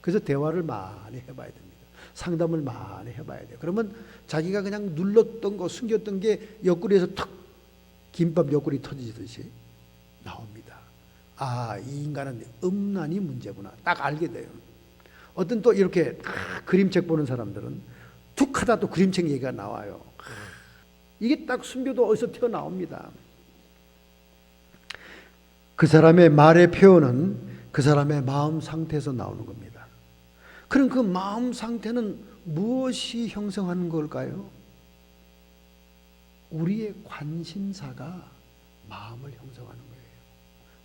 그래서 대화를 많이 해봐야 됩니다. 상담을 많이 해봐야 돼요. 그러면 자기가 그냥 눌렀던 거, 숨겼던 게 옆구리에서 툭, 김밥 옆구리 터지듯이 나옵니다. 이 인간은 음란이 문제구나. 딱 알게 돼요. 어떤 또 이렇게 그림책 보는 사람들은 툭 하다 또 그림책 얘기가 나와요. 이게 딱 숨겨도 어디서 튀어나옵니다. 그 사람의 말의 표현은 그 사람의 마음 상태에서 나오는 겁니다. 그럼 그 마음 상태는 무엇이 형성하는 걸까요? 우리의 관심사가 마음을 형성하는 거예요.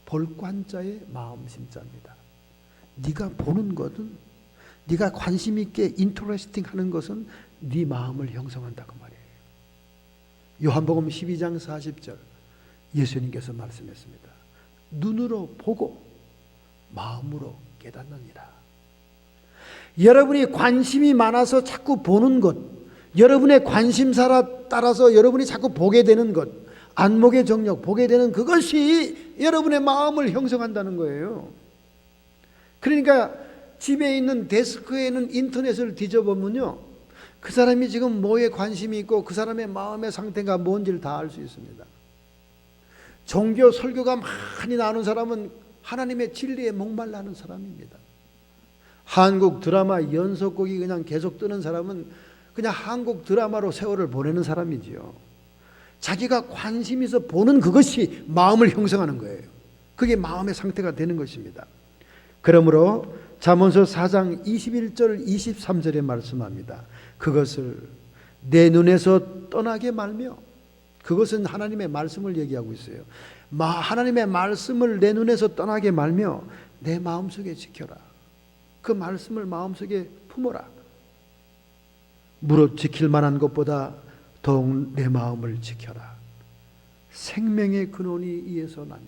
볼관자의 마음심자입니다. 네가 보는 것은, 네가 관심 있게 인터레스팅 하는 것은 네 마음을 형성한다 그 말이에요. 요한복음 12장 40절, 예수님께서 말씀했습니다. 눈으로 보고 마음으로 깨닫느니라. 여러분이 관심이 많아서 자꾸 보는 것, 여러분의 관심사라 따라서 여러분이 자꾸 보게 되는 것, 안목의 정력 보게 되는 그것이 여러분의 마음을 형성한다는 거예요. 그러니까 집에 있는 데스크에 있는 인터넷을 뒤져보면요, 그 사람이 지금 뭐에 관심이 있고 그 사람의 마음의 상태가 뭔지를 다 알 수 있습니다. 종교 설교가 많이 나오는 사람은 하나님의 진리에 목말라하는 사람입니다. 한국 드라마 연속곡이 그냥 계속 뜨는 사람은 그냥 한국 드라마로 세월을 보내는 사람이지요. 자기가 관심 있어 보는 그것이 마음을 형성하는 거예요. 그게 마음의 상태가 되는 것입니다. 그러므로 잠언서 4장 21절 23절에 말씀합니다. 그것을 내 눈에서 떠나게 말며, 그것은 하나님의 말씀을 얘기하고 있어요. 하나님의 말씀을 내 눈에서 떠나게 말며 내 마음속에 지켜라. 그 말씀을 마음속에 품어라. 무릇 지킬 만한 것보다 더욱 내 마음을 지켜라. 생명의 근원이 이에서 나니라.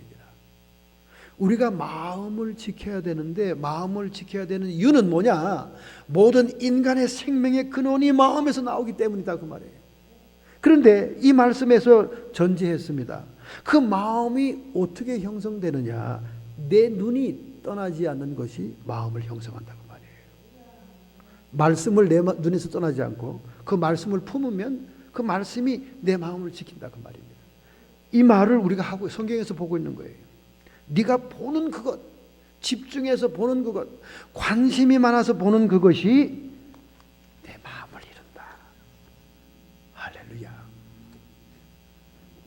우리가 마음을 지켜야 되는데, 마음을 지켜야 되는 이유는 뭐냐? 모든 인간의 생명의 근원이 마음에서 나오기 때문이다, 그 말이에요. 그런데 이 말씀에서 전제했습니다. 그 마음이 어떻게 형성되느냐? 내 눈이 떠나지 않는 것이 마음을 형성한다, 그 말이에요. 말씀을 내 눈에서 떠나지 않고 그 말씀을 품으면 그 말씀이 내 마음을 지킨다, 그 말입니다. 이 말을 우리가 하고 성경에서 보고 있는 거예요. 네가 보는 그것, 집중해서 보는 그것, 관심이 많아서 보는 그것이 내 마음을 이룬다. 할렐루야.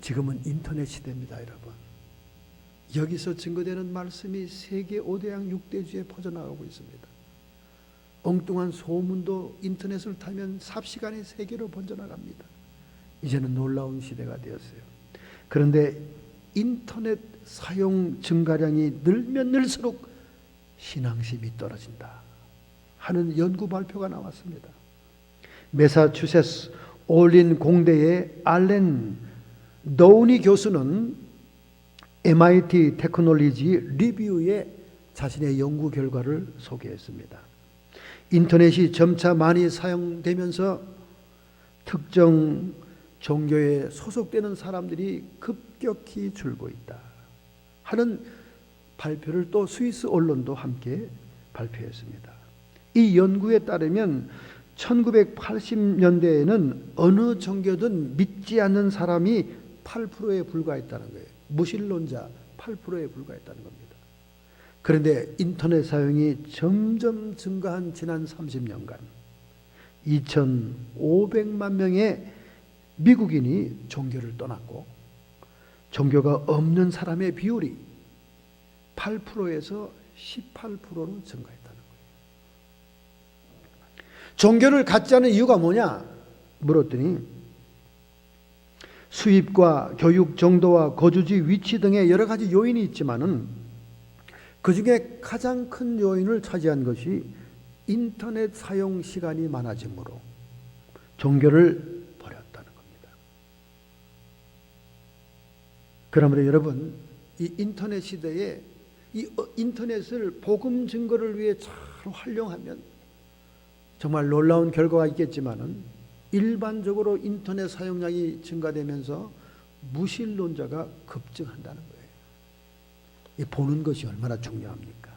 지금은 인터넷 시대입니다, 여러분. 여기서 증거되는 말씀이 세계 5대양 6대주에 퍼져나가고 있습니다. 엉뚱한 소문도 인터넷을 타면 삽시간에 세계로 번져나갑니다. 이제는 놀라운 시대가 되었어요. 그런데 인터넷 사용 증가량이 늘면 늘수록 신앙심이 떨어진다 하는 연구 발표가 나왔습니다. 매사추세츠 올린 공대의 알렌 노우니 교수는 MIT 테크놀로지 리뷰에 자신의 연구 결과를 소개했습니다. 인터넷이 점차 많이 사용되면서 특정 종교에 소속되는 사람들이 급격히 줄고 있다 하는 발표를 또 스위스 언론도 함께 발표했습니다. 이 연구에 따르면 1980년대에는 어느 종교든 믿지 않는 사람이 8%에 불과했다는 거예요. 무신론자 8%에 불과했다는 겁니다. 그런데 인터넷 사용이 점점 증가한 지난 30년간 2,500만 명의 미국인이 종교를 떠났고, 종교가 없는 사람의 비율이 8%에서 18%로 증가했다는 거예요. 종교를 갖지 않은 이유가 뭐냐 물었더니, 수입과 교육 정도와 거주지 위치 등의 여러 가지 요인이 있지만은 그 중에 가장 큰 요인을 차지한 것이 인터넷 사용 시간이 많아지므로 종교를 버렸다는 겁니다. 그러므로 여러분, 이 인터넷 시대에 이 인터넷을 복음 증거를 위해 잘 활용하면 정말 놀라운 결과가 있겠지만은 일반적으로 인터넷 사용량이 증가되면서 무신론자가 급증한다는 거예요. 이 보는 것이 얼마나 중요합니까?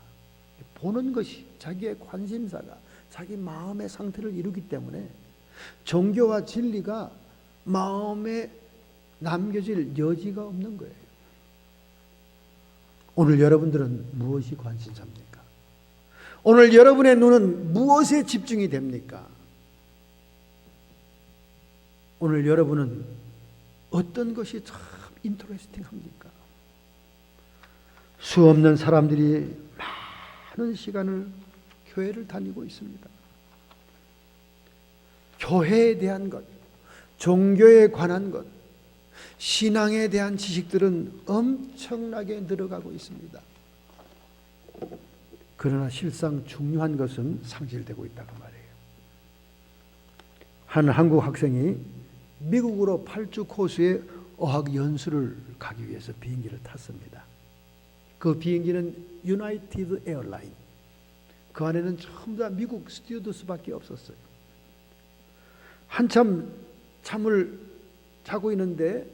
보는 것이 자기의 관심사가 자기 마음의 상태를 이루기 때문에 종교와 진리가 마음에 남겨질 여지가 없는 거예요. 오늘 여러분들은 무엇이 관심사입니까? 오늘 여러분의 눈은 무엇에 집중이 됩니까? 오늘 여러분은 어떤 것이 참 인터레스팅합니까? 수없는 사람들이 많은 시간을 교회를 다니고 있습니다. 교회에 대한 것, 종교에 관한 것, 신앙에 대한 지식들은 엄청나게 늘어가고 있습니다. 그러나 실상 중요한 것은 상실되고 있다고 말해요. 한 한국 학생이 미국으로 8주 코스에 어학 연수를 가기 위해서 비행기를 탔습니다. 그 비행기는 유나이티드 에어라인. 그 안에는 전부 다 미국 스튜어디스밖에 없었어요. 한참 잠을 자고 있는데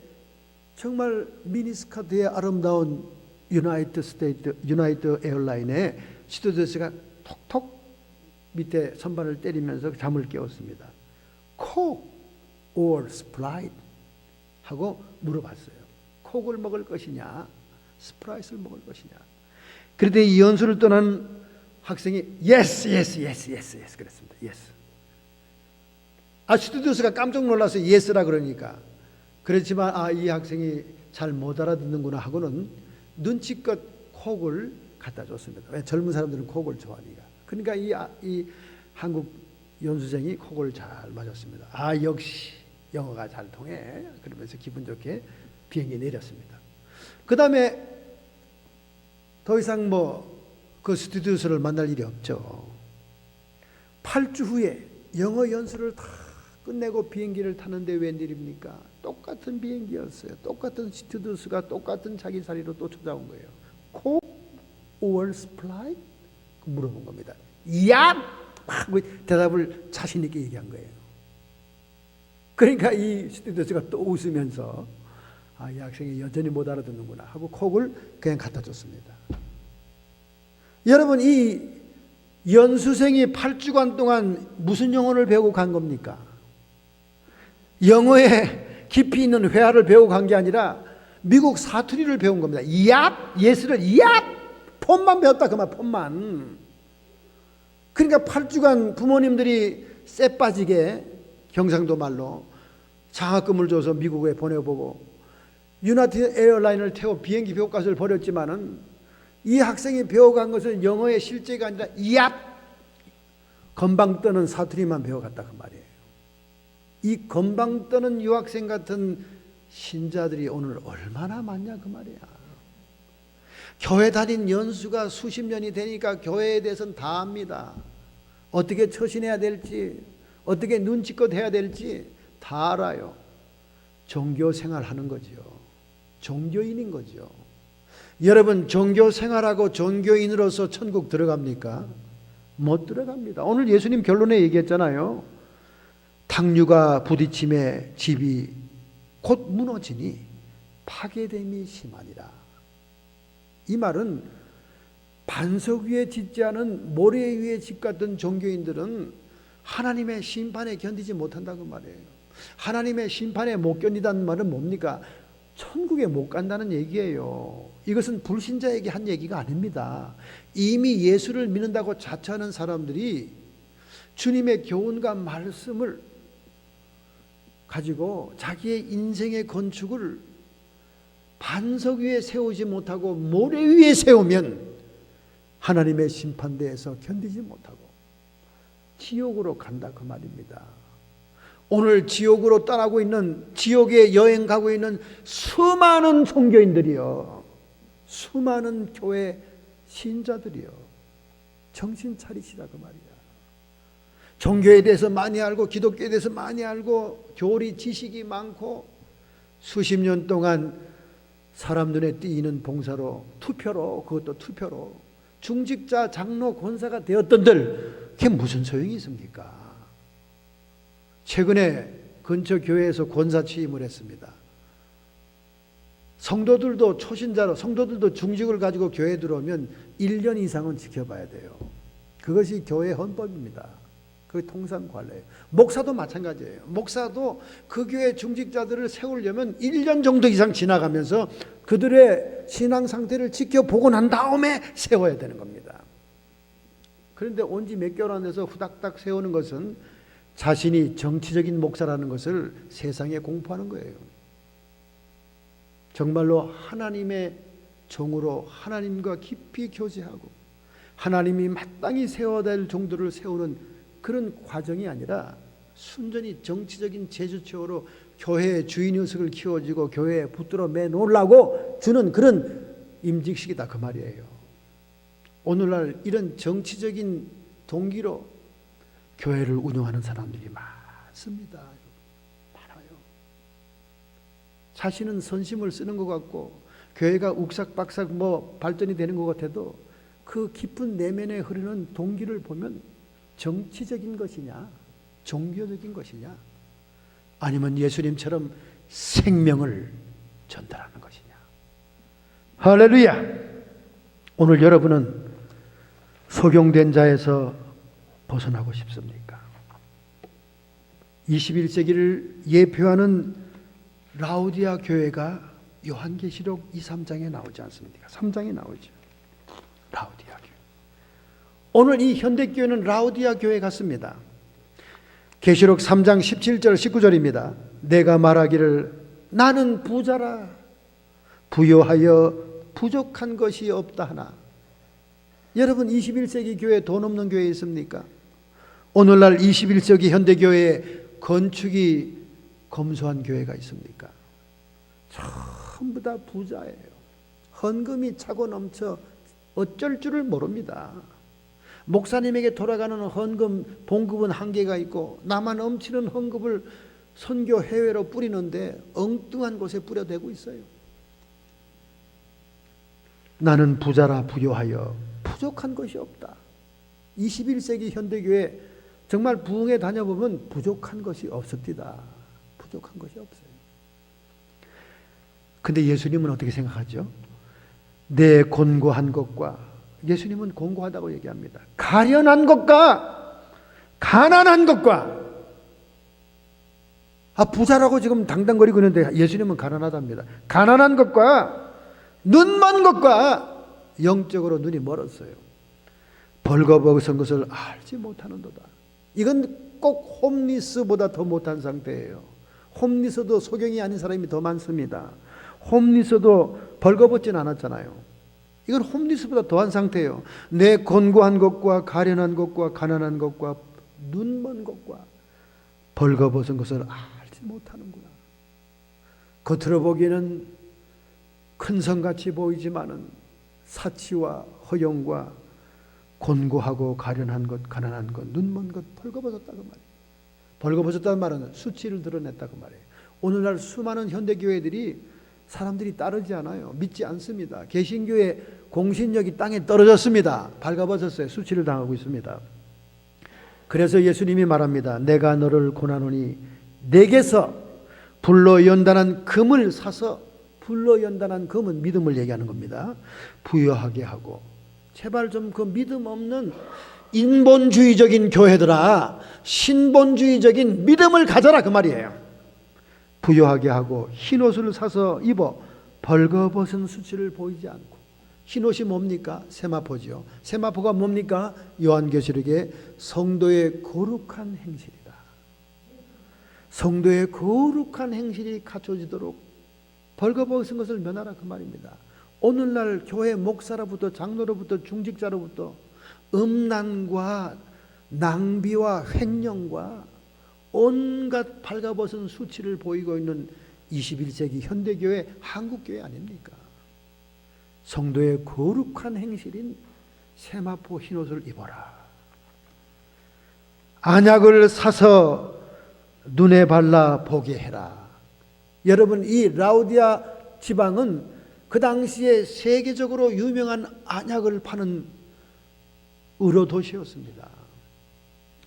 정말 미니스커트의 아름다운 유나이티드 에어라인의 스튜어디스가 톡톡 밑에 선반을 때리면서 잠을 깨웠습니다. 콕 or 스프라이트 하고 물어봤어요. 콕을 먹을 것이냐 스프라이트를 먹을 것이냐. 그런데 이 연수를 떠난 학생이 yes 그랬습니다. yes. 스튜어디스가 깜짝 놀라서 yes라 그러니까, 그렇지만 이 학생이 잘 못 알아듣는구나 하고는 눈치껏 콕을 갖다 줬습니다. 왜? 젊은 사람들은 콕을 좋아하니까. 그러니까 이 한국 연수생이 콕을 잘 맞았습니다. 역시 영어가 잘 통해. 그러면서 기분 좋게 비행기 내렸습니다. 그 다음에 더 이상 그 스튜어디스를 만날 일이 없죠. 8주 후에 영어 연수를 다 끝내고 비행기를 타는데 웬일입니까? 똑같은 비행기였어요. 똑같은 스튜어디스가 똑같은 자기 자리로 또 찾아온 거예요. 콕 or 스프라이트? 물어본 겁니다. 야! 대답을 자신 있게 얘기한 거예요. 그러니까 이 스튜어디스가 또 웃으면서 이 학생이 여전히 못 알아듣는구나 하고 콕을 그냥 갖다 줬습니다. 여러분, 이 연수생이 8주간 동안 무슨 영어를 배우고 간 겁니까? 영어에 깊이 있는 회화를 배우고 간 게 아니라 미국 사투리를 배운 겁니다. 얍! 예스를 얍! 폰만 배웠다 그 말, 폰만. 그러니까 8주간 부모님들이 쎄 빠지게 경상도 말로 장학금을 줘서 미국에 보내보고 유나이티드 에어라인을 태워 비행기 배우값을 벌였지만은 이 학생이 배워간 것은 영어의 실제가 아니라 얍! 건방 떠는 사투리만 배워갔다 그 말이에요. 이 건방 떠는 유학생 같은 신자들이 오늘 얼마나 많냐 그 말이야. 교회 다닌 연수가 수십 년이 되니까 교회에 대해서는 다 압니다. 어떻게 처신해야 될지, 어떻게 눈치껏 해야 될지 다 알아요. 종교 생활하는 거죠. 종교인인 거죠. 여러분, 종교 생활하고 종교인으로서 천국 들어갑니까? 못 들어갑니다. 오늘 예수님 결론에 얘기했잖아요. 탕류가 부딪힘에 집이 곧 무너지니 파괴됨이 심하니라. 이 말은 반석 위에 짓지 않은 모래 위에 집 같은 종교인들은 하나님의 심판에 견디지 못한다고 말해요. 하나님의 심판에 못 견디다는 말은 뭡니까? 천국에 못 간다는 얘기예요. 이것은 불신자에게 한 얘기가 아닙니다. 이미 예수를 믿는다고 자처하는 사람들이 주님의 교훈과 말씀을 가지고 자기의 인생의 건축을 반석 위에 세우지 못하고 모래 위에 세우면 하나님의 심판대에서 견디지 못하고 지옥으로 간다 그 말입니다. 오늘 지옥으로 떠나고 있는, 지옥에 여행 가고 있는 수많은 종교인들이요, 수많은 교회 신자들이요, 정신 차리시라 그 말이야. 종교에 대해서 많이 알고 기독교에 대해서 많이 알고 교리 지식이 많고 수십 년 동안 사람 눈에 띄는 봉사로, 투표로, 그것도 투표로 중직자, 장로, 권사가 되었던들, 그게 무슨 소용이 있습니까? 최근에 근처 교회에서 권사 취임을 했습니다. 성도들도 초신자로, 성도들도 중직을 가지고 교회에 들어오면 1년 이상은 지켜봐야 돼요. 그것이 교회 헌법입니다. 그게 통상관례예요. 목사도 마찬가지예요. 목사도 그 교회 중직자들을 세우려면 1년 정도 이상 지나가면서 그들의 신앙 상태를 지켜보고 난 다음에 세워야 되는 겁니다. 그런데 온 지 몇 개월 안 돼서 후닥닥 세우는 것은 자신이 정치적인 목사라는 것을 세상에 공포하는 거예요. 정말로 하나님의 종으로 하나님과 깊이 교제하고 하나님이 마땅히 세워야 될 종들을 세우는 그런 과정이 아니라 순전히 정치적인 제주처로 교회의 주인의식을 키워주고 교회에 붙들어 매놓으려고 주는 그런 임직식이다 그 말이에요. 오늘날 이런 정치적인 동기로 교회를 운영하는 사람들이 많습니다. 많아요. 자신은 선심을 쓰는 것 같고 교회가 욱삭박삭 발전이 되는 것 같아도 그 깊은 내면에 흐르는 동기를 보면 정치적인 것이냐, 종교적인 것이냐, 아니면 예수님처럼 생명을 전달하는 것이냐. 할렐루야! 오늘 여러분은 소경된 자에서 벗어나고 싶습니까? 21세기를 예표하는 라우디아 교회가 요한계시록 2, 3장에 나오지 않습니까? 3장에 나오죠. 라우디아 교회. 오늘 이 현대교회는 라우디아 교회 같습니다. 계시록 3장 17절 19절입니다. 내가 말하기를 나는 부자라 부요하여 부족한 것이 없다 하나. 여러분 21세기 교회 돈 없는 교회 있습니까? 오늘날 21세기 현대교회에 건축이 검소한 교회가 있습니까? 전부 다 부자예요. 헌금이 차고 넘쳐 어쩔 줄을 모릅니다. 목사님에게 돌아가는 헌금 봉급은 한계가 있고 나만 넘치는 헌금을 선교 해외로 뿌리는데 엉뚱한 곳에 뿌려대고 있어요. 나는 부자라 부요하여 부족한 것이 없다. 21세기 현대교회 정말 부흥에 다녀보면 부족한 것이 없습니다. 부족한 것이 없어요. 근데 예수님은 어떻게 생각하죠? 내 곤고한 것과, 예수님은 곤고하다고 얘기합니다. 가련한 것과 가난한 것과. 부자라고 지금 당당거리고 있는데 예수님은 가난하답니다. 가난한 것과 눈 먼 것과 영적으로 눈이 멀었어요. 벌거벗은 것을 알지 못하는도다. 이건 꼭 홈리스보다 더 못한 상태예요. 홈리스도 소경이 아닌 사람이 더 많습니다. 홈리스도 벌거벗진 않았잖아요. 이건 홈리스보다 더한 상태예요. 내 곤고한 것과 가련한 것과 가난한 것과 눈 먼 것과 벌거벗은 것을 알지 못하는구나. 겉으로 보기에는 큰 성같이 보이지만은 사치와 허영과 곤고하고 가련한 것, 가난한 것, 눈 먼 것, 벌거벗었다고 말이에요. 벌거벗었다는 말은 수치를 드러냈다고 말이에요. 오늘날 수많은 현대교회들이 사람들이 따르지 않아요. 믿지 않습니다. 개신교의 공신력이 땅에 떨어졌습니다. 발가벗었어요. 수치를 당하고 있습니다. 그래서 예수님이 말합니다. 내가 너를 고나노니 내게서 불로 연단한 금을 사서, 불로 연단한 금은 믿음을 얘기하는 겁니다. 부여하게 하고. 제발 좀 그 믿음 없는 인본주의적인 교회들아, 신본주의적인 믿음을 가져라 그 말이에요. 부요하게 하고 흰옷을 사서 입어 벌거벗은 수치를 보이지 않고. 흰옷이 뭡니까? 세마포죠. 세마포가 뭡니까? 요한계시록의 성도의 거룩한 행실이다. 성도의 거룩한 행실이 갖춰지도록 벌거벗은 것을 면하라 그 말입니다. 오늘날 교회 목사로부터 장로로부터 중직자로부터 음란과 낭비와 횡령과 온갖 발가벗은 수치를 보이고 있는 21세기 현대교회 한국교회 아닙니까? 성도의 거룩한 행실인 세마포 흰옷을 입어라. 안약을 사서 눈에 발라 보게 해라. 여러분, 이 라우디아 지방은 그 당시에 세계적으로 유명한 안약을 파는 의료 도시였습니다.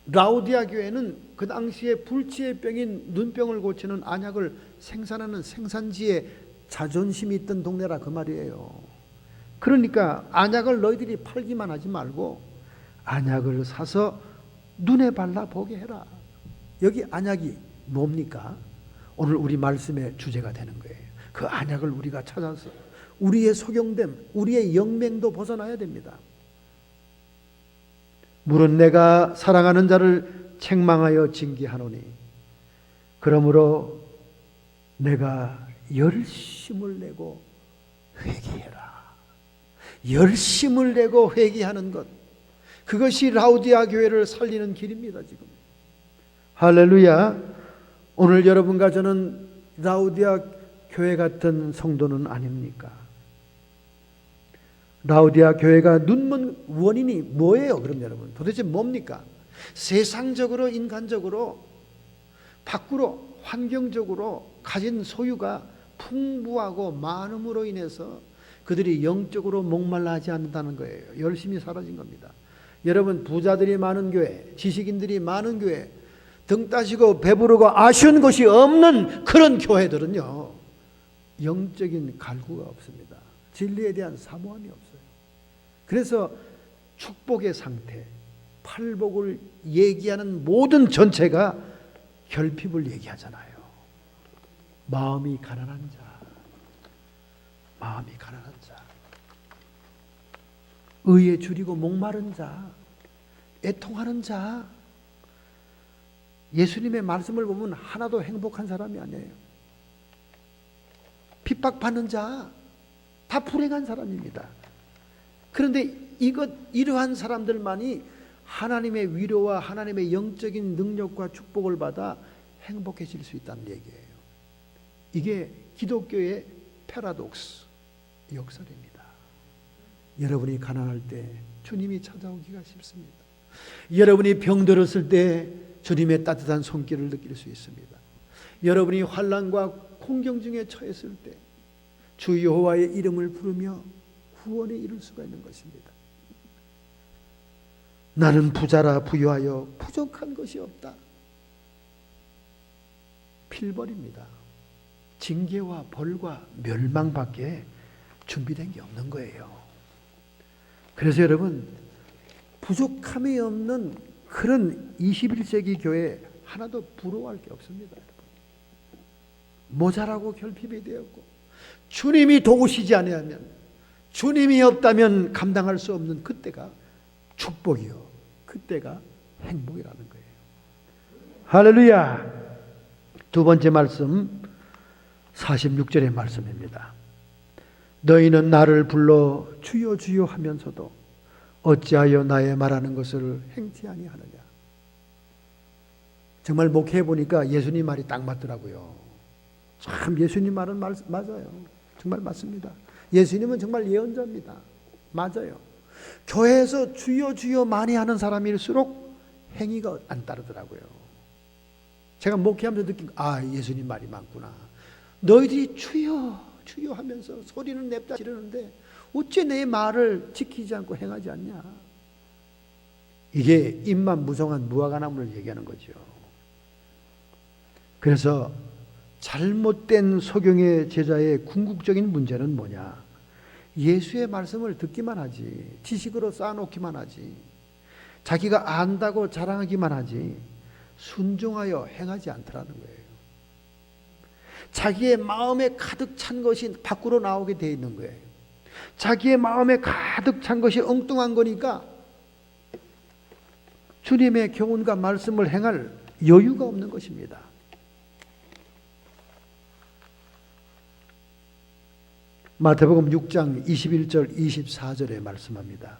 라우디아 교회는 그 당시에 불치의 병인 눈병을 고치는 안약을 생산하는 생산지에 자존심이 있던 동네라 그 말이에요. 그러니까 안약을 너희들이 팔기만 하지 말고 안약을 사서 눈에 발라 보게 해라. 여기 안약이 뭡니까? 오늘 우리 말씀의 주제가 되는 거예요. 그 안약을 우리가 찾아서 우리의 소경됨, 우리의 영맹도 벗어나야 됩니다. 물은 내가 사랑하는 자를 책망하여 징계하노니 그러므로 내가 열심을 내고 회개해라. 열심을 내고 회개하는 것, 그것이 라우디아 교회를 살리는 길입니다. 지금 할렐루야. 오늘 여러분과 저는 라우디아 교회 같은 성도는 아닙니까? 라우디아 교회가 눈먼 원인이 뭐예요? 그럼 여러분 도대체 뭡니까? 세상적으로, 인간적으로, 밖으로, 환경적으로 가진 소유가 풍부하고 많음으로 인해서 그들이 영적으로 목말라하지 않는다는 거예요. 열심히 사라진 겁니다. 여러분, 부자들이 많은 교회, 지식인들이 많은 교회, 등 따시고 배부르고 아쉬운 것이 없는 그런 교회들은요, 영적인 갈구가 없습니다. 진리에 대한 사모함이 없어요. 그래서 축복의 상태, 팔복을 얘기하는 모든 전체가 결핍을 얘기하잖아요. 마음이 가난한 자, 마음이 가난한 자, 의에 줄이고 목마른 자, 애통하는 자. 예수님의 말씀을 보면 하나도 행복한 사람이 아니에요. 핍박받는 자, 다 불행한 사람입니다. 그런데 이러한 사람들만이 하나님의 위로와 하나님의 영적인 능력과 축복을 받아 행복해질 수 있다는 얘기예요. 이게 기독교의 패러독스, 역설입니다. 여러분이 가난할 때 주님이 찾아오기가 쉽습니다. 여러분이 병들었을 때 주님의 따뜻한 손길을 느낄 수 있습니다. 여러분이 환난과 공경 중에 처했을 때 주 여호와의 이름을 부르며 구원에 이룰 수가 있는 것입니다. 나는 부자라 부유하여 부족한 것이 없다. 필벌입니다. 징계와 벌과 멸망밖에 준비된 게 없는 거예요. 그래서 여러분, 부족함이 없는 그런 21세기 교회 하나도 부러워할 게 없습니다. 모자라고 결핍이 되었고 주님이 도우시지 아니하면, 주님이 없다면 감당할 수 없는 그때가 축복이요, 그때가 행복이라는 거예요. 할렐루야. 두 번째 말씀 46절의 말씀입니다. 너희는 나를 불러 주여 주여 하면서도 어찌하여 나의 말하는 것을 행치 아니하느냐. 정말 목회해 보니까 예수님 말이 딱 맞더라고요. 참 예수님 말은 맞아요. 정말 맞습니다. 예수님은 정말 예언자입니다. 맞아요. 교회에서 주여 주여 많이 하는 사람일수록 행위가 안 따르더라고요. 제가 목회하면서 느낀 예수님 말이 맞구나. 너희들이 주여 주여 하면서 소리는 냅다 지르는데 어째 내 말을 지키지 않고 행하지 않냐. 이게 입만 무성한 무화과나무를 얘기하는 거죠. 그래서 잘못된 소경의 제자의 궁극적인 문제는 뭐냐? 예수의 말씀을 듣기만 하지, 지식으로 쌓아놓기만 하지, 자기가 안다고 자랑하기만 하지 순종하여 행하지 않더라는 거예요. 자기의 마음에 가득 찬 것이 밖으로 나오게 돼 있는 거예요. 자기의 마음에 가득 찬 것이 엉뚱한 거니까 주님의 교훈과 말씀을 행할 여유가 없는 것입니다. 마태복음 6장 21절 24절에 말씀합니다.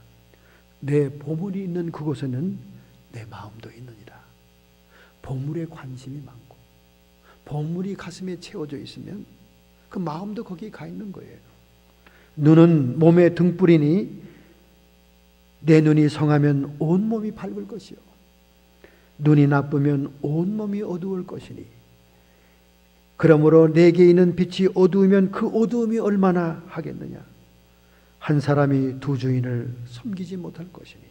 내 보물이 있는 그곳에는 내 마음도 있느니라. 보물에 관심이 많고 보물이 가슴에 채워져 있으면 그 마음도 거기에 가 있는 거예요. 눈은 몸의 등불이니 내 눈이 성하면 온몸이 밝을 것이요 눈이 나쁘면 온몸이 어두울 것이니 그러므로 내게 있는 빛이 어두우면 그 어두움이 얼마나 하겠느냐. 한 사람이 두 주인을 섬기지 못할 것이니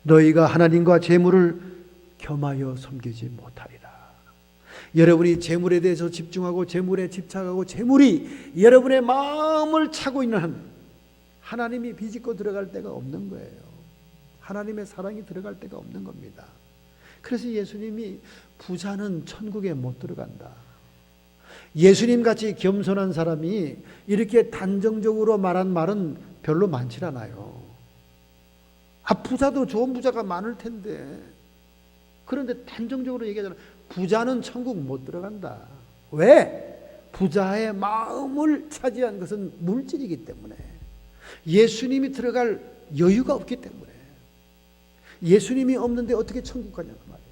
너희가 하나님과 재물을 겸하여 섬기지 못하리라. 여러분이 재물에 대해서 집중하고 재물에 집착하고 재물이 여러분의 마음을 차고 있는 한 하나님이 비집고 들어갈 데가 없는 거예요. 하나님의 사랑이 들어갈 데가 없는 겁니다. 그래서 예수님이 부자는 천국에 못 들어간다. 예수님같이 겸손한 사람이 이렇게 단정적으로 말한 말은 별로 많지 않아요. 부자도 좋은 부자가 많을 텐데 그런데 단정적으로 얘기하잖아요. 부자는 천국 못 들어간다. 왜? 부자의 마음을 차지한 것은 물질이기 때문에, 예수님이 들어갈 여유가 없기 때문에. 예수님이 없는데 어떻게 천국 가냐고 말이에요.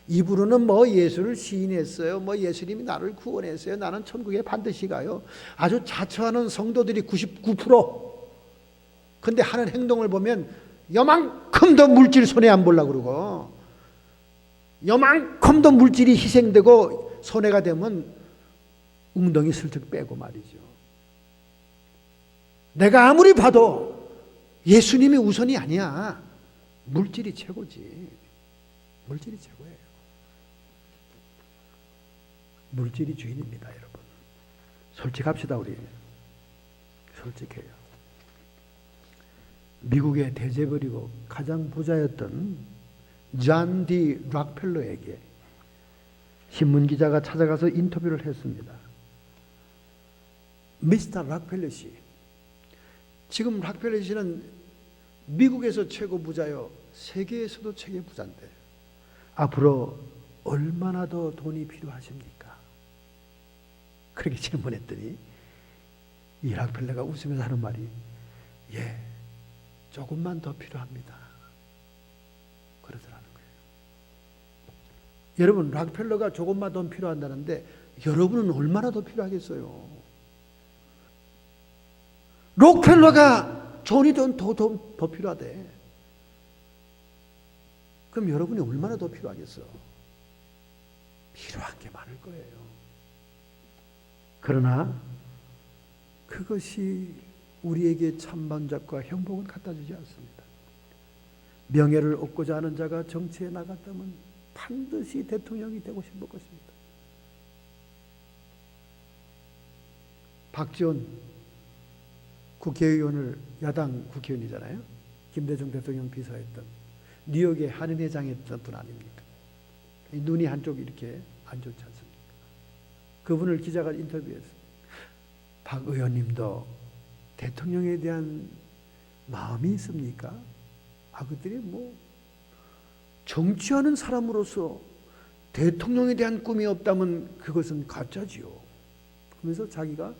입으로는 예수를 시인했어요. 예수님이 나를 구원했어요. 나는 천국에 반드시 가요. 아주 자처하는 성도들이 99%. 근데 하는 행동을 보면 요만큼 더 물질 손해 안 보려고 그러고, 요만큼 더 물질이 희생되고 손해가 되면 웅덩이 슬쩍 빼고 말이죠. 내가 아무리 봐도 예수님이 우선이 아니야. 물질이 최고지. 물질이 최고예요. 물질이 주인입니다, 여러분. 솔직합시다, 우리. 솔직해요. 미국의 대재벌이고 가장 부자였던 존 디 락펠러에게 신문기자가 찾아가서 인터뷰를 했습니다. 미스터 락펠러 씨, 지금 락펠러 씨는 미국에서 최고 부자요, 세계에서도 최고 부자인데 앞으로 얼마나 더 돈이 필요하십니까? 그렇게 질문했더니 이 락펠러가 웃으면서 하는 말이, 예, 조금만 더 필요합니다. 그러더라는 거예요. 여러분, 락펠러가 조금만 더 필요한다는데 여러분은 얼마나 더 필요하겠어요? 록펠러가 돈이 더 필요하대. 그럼 여러분이 얼마나 더 필요하겠어? 필요한 게 많을 거예요. 그러나 그것이 우리에게 참 만족과 행복은 갖다 주지 않습니다. 명예를 얻고자 하는 자가 정치에 나갔다면 반드시 대통령이 되고 싶을 것입니다. 박지원 국회의원을, 야당 국회의원이잖아요. 김대중 대통령 비서했던, 뉴욕의 한인회장했던 분 아닙니까? 눈이 한쪽이 이렇게 안 좋지 않습니까? 그분을 기자가 인터뷰했어요. 박 의원님도 대통령에 대한 마음이 있습니까? 그들이 정치하는 사람으로서 대통령에 대한 꿈이 없다면 그것은 가짜지요. 그러면서 자기가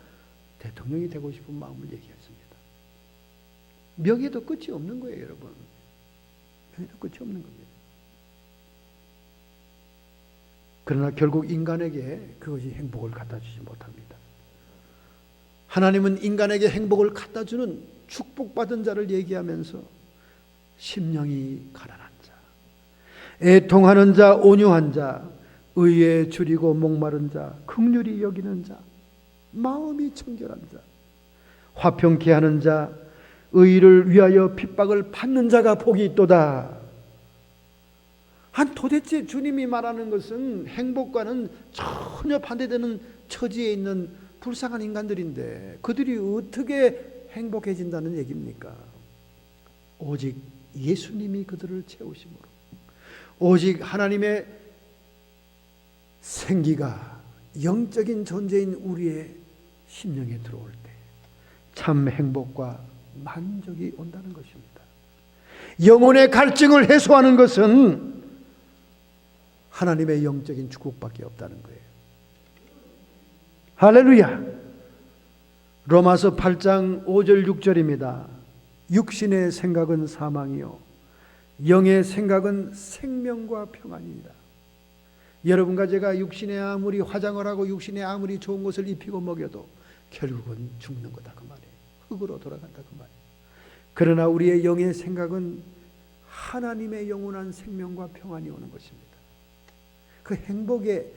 대통령이 되고 싶은 마음을 얘기했습니다. 명예도 끝이 없는 거예요, 여러분. 명예도 끝이 없는 겁니다. 그러나 결국 인간에게 그것이 행복을 갖다 주지 못합니다. 하나님은 인간에게 행복을 갖다 주는 축복받은 자를 얘기하면서 심령이 가난한 자, 애통하는 자, 온유한 자, 의에 줄이고 목마른 자, 긍휼히 여기는 자, 마음이 청결한 자, 화평케 하는 자, 의를 위하여 핍박을 받는 자가 복이 있도다. 도대체 주님이 말하는 것은 행복과는 전혀 반대되는 처지에 있는 불쌍한 인간들인데 그들이 어떻게 행복해진다는 얘기입니까? 오직 예수님이 그들을 채우심으로, 오직 하나님의 생기가 영적인 존재인 우리의 심령에 들어올 때 참 행복과 만족이 온다는 것입니다. 영혼의 갈증을 해소하는 것은 하나님의 영적인 축복밖에 없다는 거예요. 할렐루야. 로마서 8장 5절 6절입니다. 육신의 생각은 사망이요 영의 생각은 생명과 평안이니라. 여러분과 제가 육신에 아무리 화장을 하고 육신에 아무리 좋은 것을 입히고 먹여도 결국은 죽는 거다 그 말이에요. 흙으로 돌아간다 그 말이에요. 그러나 우리의 영의 생각은 하나님의 영원한 생명과 평안이 오는 것입니다. 그 행복의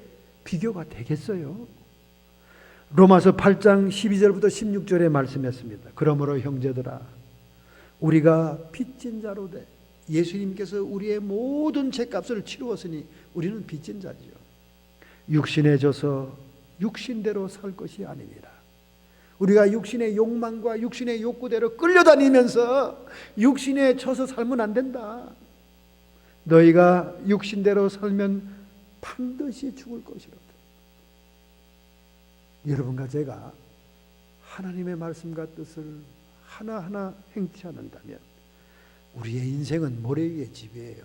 비교가 되겠어요? 로마서 8장 12절부터 16절에 말씀했습니다. 그러므로 형제들아, 우리가 빚진 자로 돼 예수님께서 우리의 모든 죄값을 치루었으니 우리는 빚진 자지요. 육신에 져서 육신대로 살 것이 아니니라. 우리가 육신의 욕망과 육신의 욕구대로 끌려다니면서 육신에 져서 살면 안 된다. 너희가 육신대로 살면 반드시 죽을 것이로다. 여러분과 제가 하나님의 말씀과 뜻을 하나하나 행치 않는다면 우리의 인생은 모래 위의 집이에요.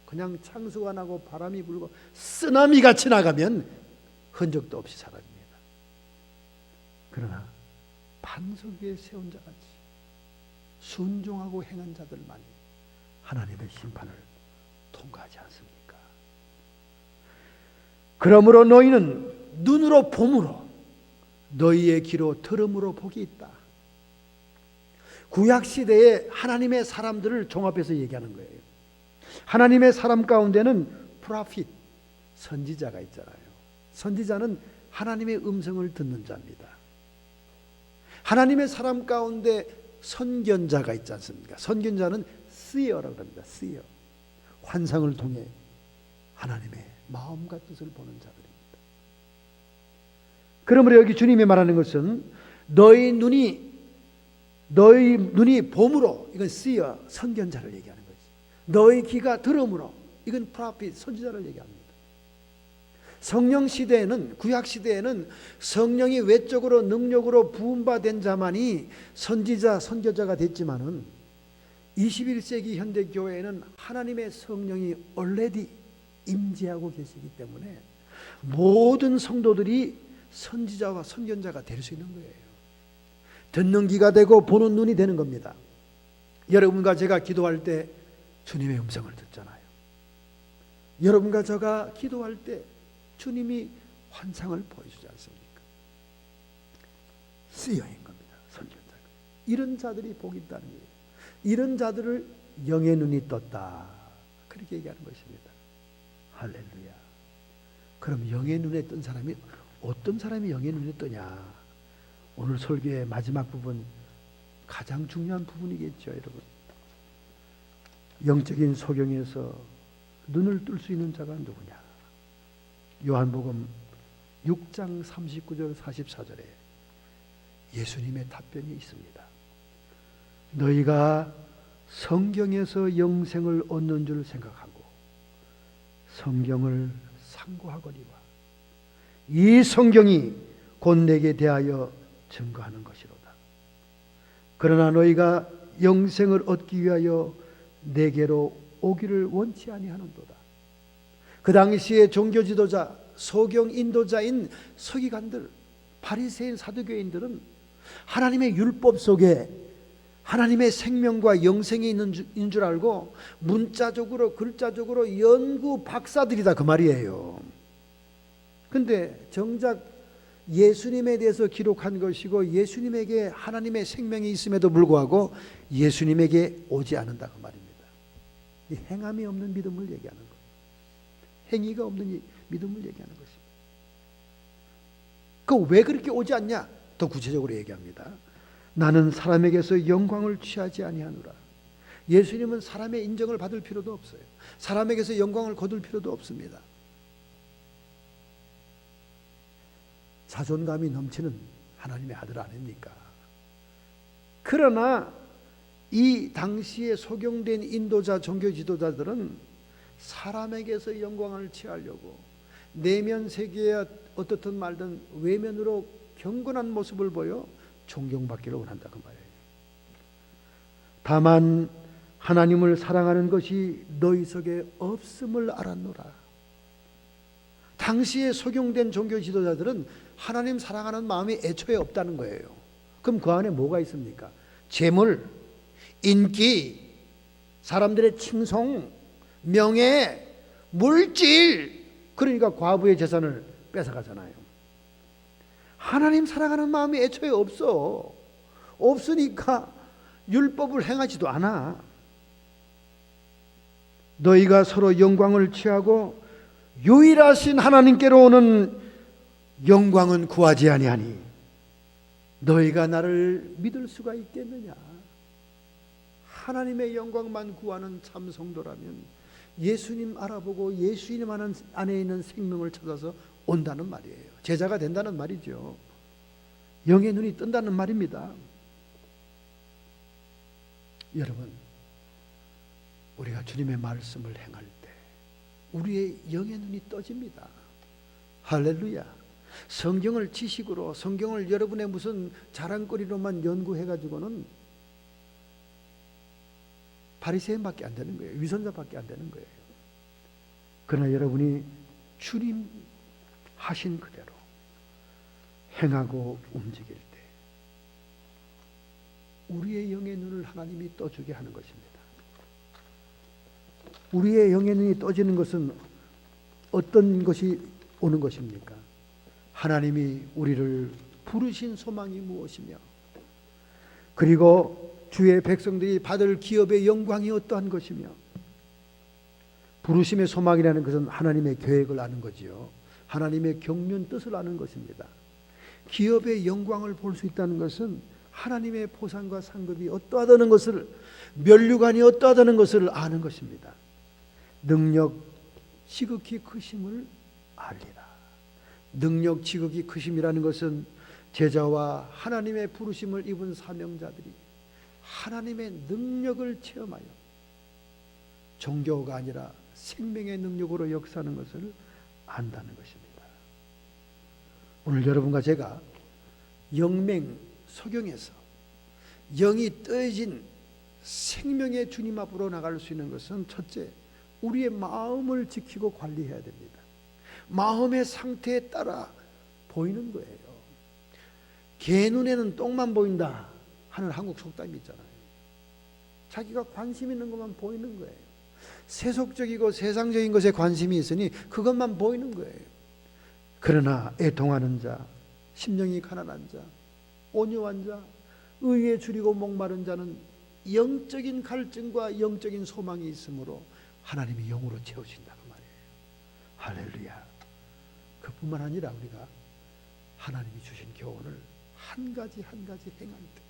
그냥 창수가 나고 바람이 불고 쓰나미같이 나가면 흔적도 없이 사라집니다. 그러나 반석 위에 세운 자같이 순종하고 행한 자들만이 하나님의 심판을 통과하지 않습니까? 그러므로 너희는 눈으로 봄으로 너희의 귀로 들음으로 복이 있다. 구약시대에 하나님의 사람들을 종합해서 얘기하는 거예요. 하나님의 사람 가운데는 프로핏, 선지자가 있잖아요. 선지자는 하나님의 음성을 듣는 자입니다. 하나님의 사람 가운데 선견자가 있지 않습니까? 선견자는 seer라고 합니다. seer. 환상을 통해 하나님의 마음과 뜻을 보는 자들입니다. 그러므로 여기 주님이 말하는 것은 너희 눈이 봄으로, 이건 seer, 선견자를 얘기하는 거지. 너희 귀가 들음으로, 이건 prophet, 선지자를 얘기합니다. 성령 시대에는, 구약 시대에는 성령이 외적으로 능력으로 부음받은 자만이 선지자, 선교자가 됐지만은 21세기 현대 교회에는 하나님의 성령이 already 임재하고 계시기 때문에 모든 성도들이 선지자와 선견자가 될 수 있는 거예요. 듣는 귀가 되고 보는 눈이 되는 겁니다. 여러분과 제가 기도할 때 주님의 음성을 듣잖아요. 여러분과 제가 기도할 때 주님이 환상을 보여주지 않습니까? 쓰여인 겁니다. 선견자가. 이런 자들이 복이 있다는 거예요. 이런 자들을 영의 눈이 떴다, 그렇게 얘기하는 것입니다. 할렐루야. 그럼 영의 눈에 뜬 사람이, 어떤 사람이 영의 눈에 뜨냐? 오늘 설교의 마지막 부분, 가장 중요한 부분이겠죠, 여러분. 영적인 소경에서 눈을 뜰 수 있는 자가 누구냐? 요한복음 6장 39절 44절에 예수님의 답변이 있습니다. 너희가 성경에서 영생을 얻는 줄 생각하고 성경을 상고하거니와 이 성경이 곧 내게 대하여 증거하는 것이로다. 그러나 너희가 영생을 얻기 위하여 내게로 오기를 원치 아니하는도다. 그 당시에 종교 지도자, 소경 인도자인 서기관들, 바리새인 사두개인들은 하나님의 율법 속에 하나님의 생명과 영생이 있는 줄 알고 문자적으로, 글자적으로 연구 박사들이다, 그 말이에요. 근데 정작 예수님에 대해서 기록한 것이고 예수님에게 하나님의 생명이 있음에도 불구하고 예수님에게 오지 않는다, 그 말입니다. 이 행함이 없는 믿음을 얘기하는 거예요. 행위가 없는 믿음을 얘기하는 것입니다. 그 왜 그렇게 오지 않냐? 더 구체적으로 얘기합니다. 나는 사람에게서 영광을 취하지 아니하노라. 예수님은 사람의 인정을 받을 필요도 없어요. 사람에게서 영광을 거둘 필요도 없습니다. 자존감이 넘치는 하나님의 아들 아닙니까? 그러나 이 당시에 소경된 인도자, 종교 지도자들은 사람에게서 영광을 취하려고 내면 세계에 어떻든 말든 외면으로 경건한 모습을 보여 존경받기를 원한다, 그 말이에요. 다만 하나님을 사랑하는 것이 너희 속에 없음을 알았노라. 당시에 소경된 종교 지도자들은 하나님 사랑하는 마음이 애초에 없다는 거예요. 그럼 그 안에 뭐가 있습니까? 재물, 인기, 사람들의 칭송, 명예, 물질, 그러니까 과부의 재산을 뺏어가잖아요. 하나님 사랑하는 마음이 애초에 없으니까 율법을 행하지도 않아. 너희가 서로 영광을 취하고 유일하신 하나님께로 오는 영광은 구하지 아니하니 너희가 나를 믿을 수가 있겠느냐? 하나님의 영광만 구하는 참 성도라면 예수님 알아보고 예수님 안에 있는 생명을 찾아서 온다는 말이에요. 제자가 된다는 말이죠. 영의 눈이 뜬다는 말입니다. 여러분, 우리가 주님의 말씀을 행할 때 우리의 영의 눈이 떠집니다. 할렐루야. 성경을 지식으로, 성경을 여러분의 무슨 자랑거리로만 연구해가지고는 바리새인밖에 안 되는 거예요. 위선자밖에 안 되는 거예요. 그러나 여러분이 주님 하신 그대로 행하고 움직일 때 우리의 영의 눈을 하나님이 떠주게 하는 것입니다. 우리의 영의 눈이 떠지는 것은 어떤 것이 오는 것입니까? 하나님이 우리를 부르신 소망이 무엇이며, 그리고 주의 백성들이 받을 기업의 영광이 어떠한 것이며, 부르심의 소망이라는 것은 하나님의 계획을 아는 거지요. 하나님의 경륜 뜻을 아는 것입니다. 기업의 영광을 볼 수 있다는 것은 하나님의 보상과 상급이 어떠하다는 것을, 면류관이 어떠하다는 것을 아는 것입니다. 능력 지극히 크심을 알리라. 능력 지극히 크심이라는 것은 제자와 하나님의 부르심을 입은 사명자들이 하나님의 능력을 체험하여 종교가 아니라 생명의 능력으로 역사하는 것을 안다는 것입니다. 오늘 여러분과 제가 영맹 소경에서 영이 떠해진 생명의 주님 앞으로 나갈 수 있는 것은 첫째, 우리의 마음을 지키고 관리해야 됩니다. 마음의 상태에 따라 보이는 거예요. 개 눈에는 똥만 보인다 하는 한국 속담이 있잖아요. 자기가 관심 있는 것만 보이는 거예요. 세속적이고 세상적인 것에 관심이 있으니 그것만 보이는 거예요. 그러나 애통하는 자, 심령이 가난한 자, 온유한 자, 의에 줄이고 목마른 자는 영적인 갈증과 영적인 소망이 있으므로 하나님이 영으로 채우신다고 말이에요. 할렐루야. 그뿐만 아니라 우리가 하나님이 주신 교훈을 한 가지 한 가지 행할 때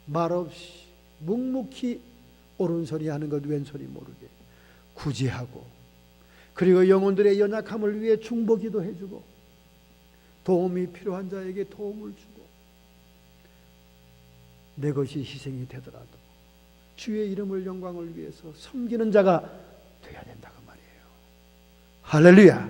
말없이 묵묵히 옳은 소리 하는 것 왼소리 모르게 구제하고, 그리고 영혼들의 연약함을 위해 중보기도 해주고, 도움이 필요한 자에게 도움을 주고, 내 것이 희생이 되더라도 주의 이름을 영광을 위해서 섬기는 자가 되어야 된다고 말이에요. 할렐루야.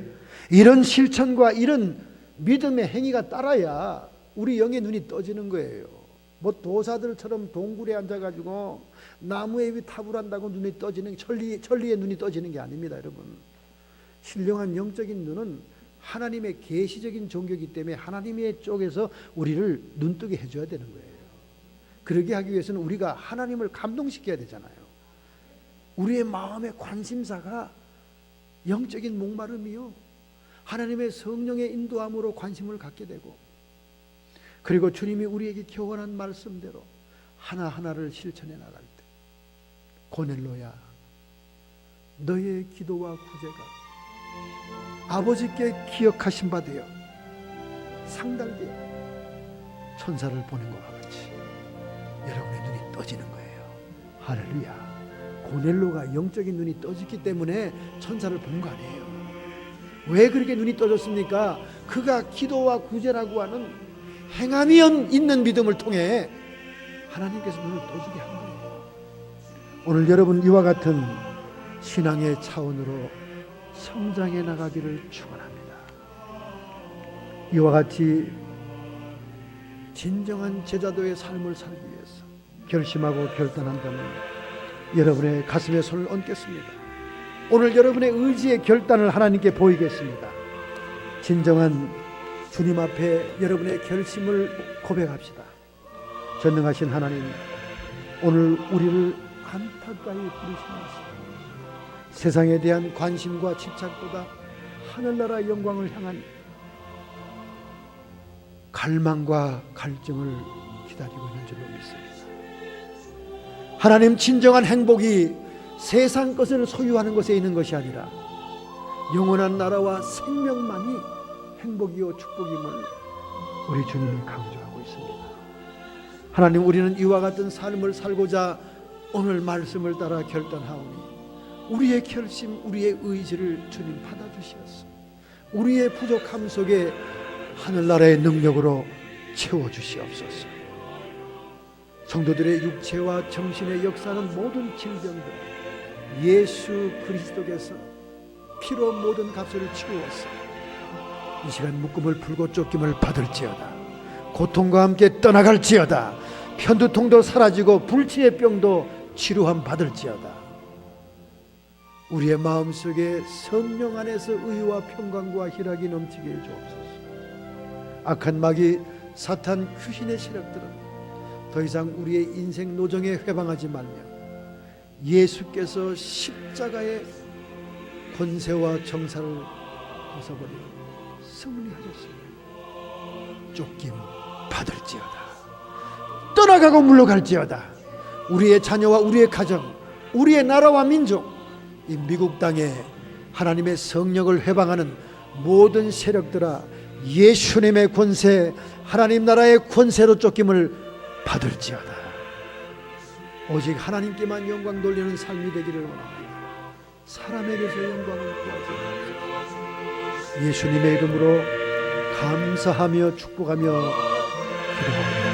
이런 실천과 이런 믿음의 행위가 따라야 우리 영의 눈이 떠지는 거예요. 뭐 도사들처럼 동굴에 앉아가지고 나무에 위 탑을 한다고 눈이 떠지는, 천리의 눈이 떠지는 게 아닙니다, 여러분. 신령한 영적인 눈은 하나님의 계시적인 종교이기 때문에 하나님의 쪽에서 우리를 눈뜨게 해줘야 되는 거예요. 그러게 하기 위해서는 우리가 하나님을 감동시켜야 되잖아요. 우리의 마음의 관심사가 영적인 목마름이요, 하나님의 성령의 인도함으로 관심을 갖게 되고, 그리고 주님이 우리에게 교훈한 말씀대로 하나하나를 실천해 나갈 때, 고넬로야, 너의 기도와 구제가 아버지께 기억하신 바 되어 상달되어 천사를 보는 것과 같이 여러분의 눈이 떠지는 거예요. 할렐루야. 고넬로가 영적인 눈이 떠졌기 때문에 천사를 본 거 아니에요. 왜 그렇게 눈이 떠졌습니까? 그가 기도와 구제라고 하는 행함이 있는 믿음을 통해 하나님께서 눈을 떠주게 한 거예요. 오늘 여러분 이와 같은 신앙의 차원으로 성장해 나가기를 축원합니다. 이와 같이 진정한 제자도의 삶을 살기 위해서 결심하고 결단한다면 여러분의 가슴에 손을 얹겠습니다. 오늘 여러분의 의지의 결단을 하나님께 보이겠습니다. 진정한 주님 앞에 여러분의 결심을 고백합시다. 전능하신 하나님, 오늘 우리를 안타까이 부르시면서 세상에 대한 관심과 집착보다 하늘나라 영광을 향한 갈망과 갈증을 기다리고 있는 줄로 믿습니다. 하나님, 진정한 행복이 세상 것을 소유하는 것에 있는 것이 아니라 영원한 나라와 생명만이 행복이요 축복임을 우리 주님이 강조하고 있습니다. 하나님, 우리는 이와 같은 삶을 살고자 오늘 말씀을 따라 결단하오니 우리의 결심, 우리의 의지를 주님 받아주시옵소서. 우리의 부족함 속에 하늘나라의 능력으로 채워주시옵소서. 성도들의 육체와 정신의 역사는 모든 질병들 예수 그리스도께서 피로 모든 값을 치루었어. 이 시간 묶음을 풀고 쫓김을 받을지어다. 고통과 함께 떠나갈지어다. 편두통도 사라지고 불치의 병도 치료함 받을지어다. 우리의 마음속에 성령 안에서 의와 평강과 희락이 넘치게 해주옵소서. 악한 마귀 사탄 귀신의 세력들은 더 이상 우리의 인생 노정에 회방하지 말며 예수께서 십자가의 권세와 정사를 벗어버리고 승리하셨습니다. 쫓김 받을지어다. 떠나가고 물러갈지어다. 우리의 자녀와 우리의 가정, 우리의 나라와 민족, 이 미국 땅에 하나님의 성령을 회방하는 모든 세력들아 예수님의 권세, 하나님 나라의 권세로 쫓김을 받을지어다. 오직 하나님께만 영광 돌리는 삶이 되기를 원합니다. 사람에게서 영광을 구하지 않습니다. 예수님의 이름으로 감사하며 축복하며 기도합니다.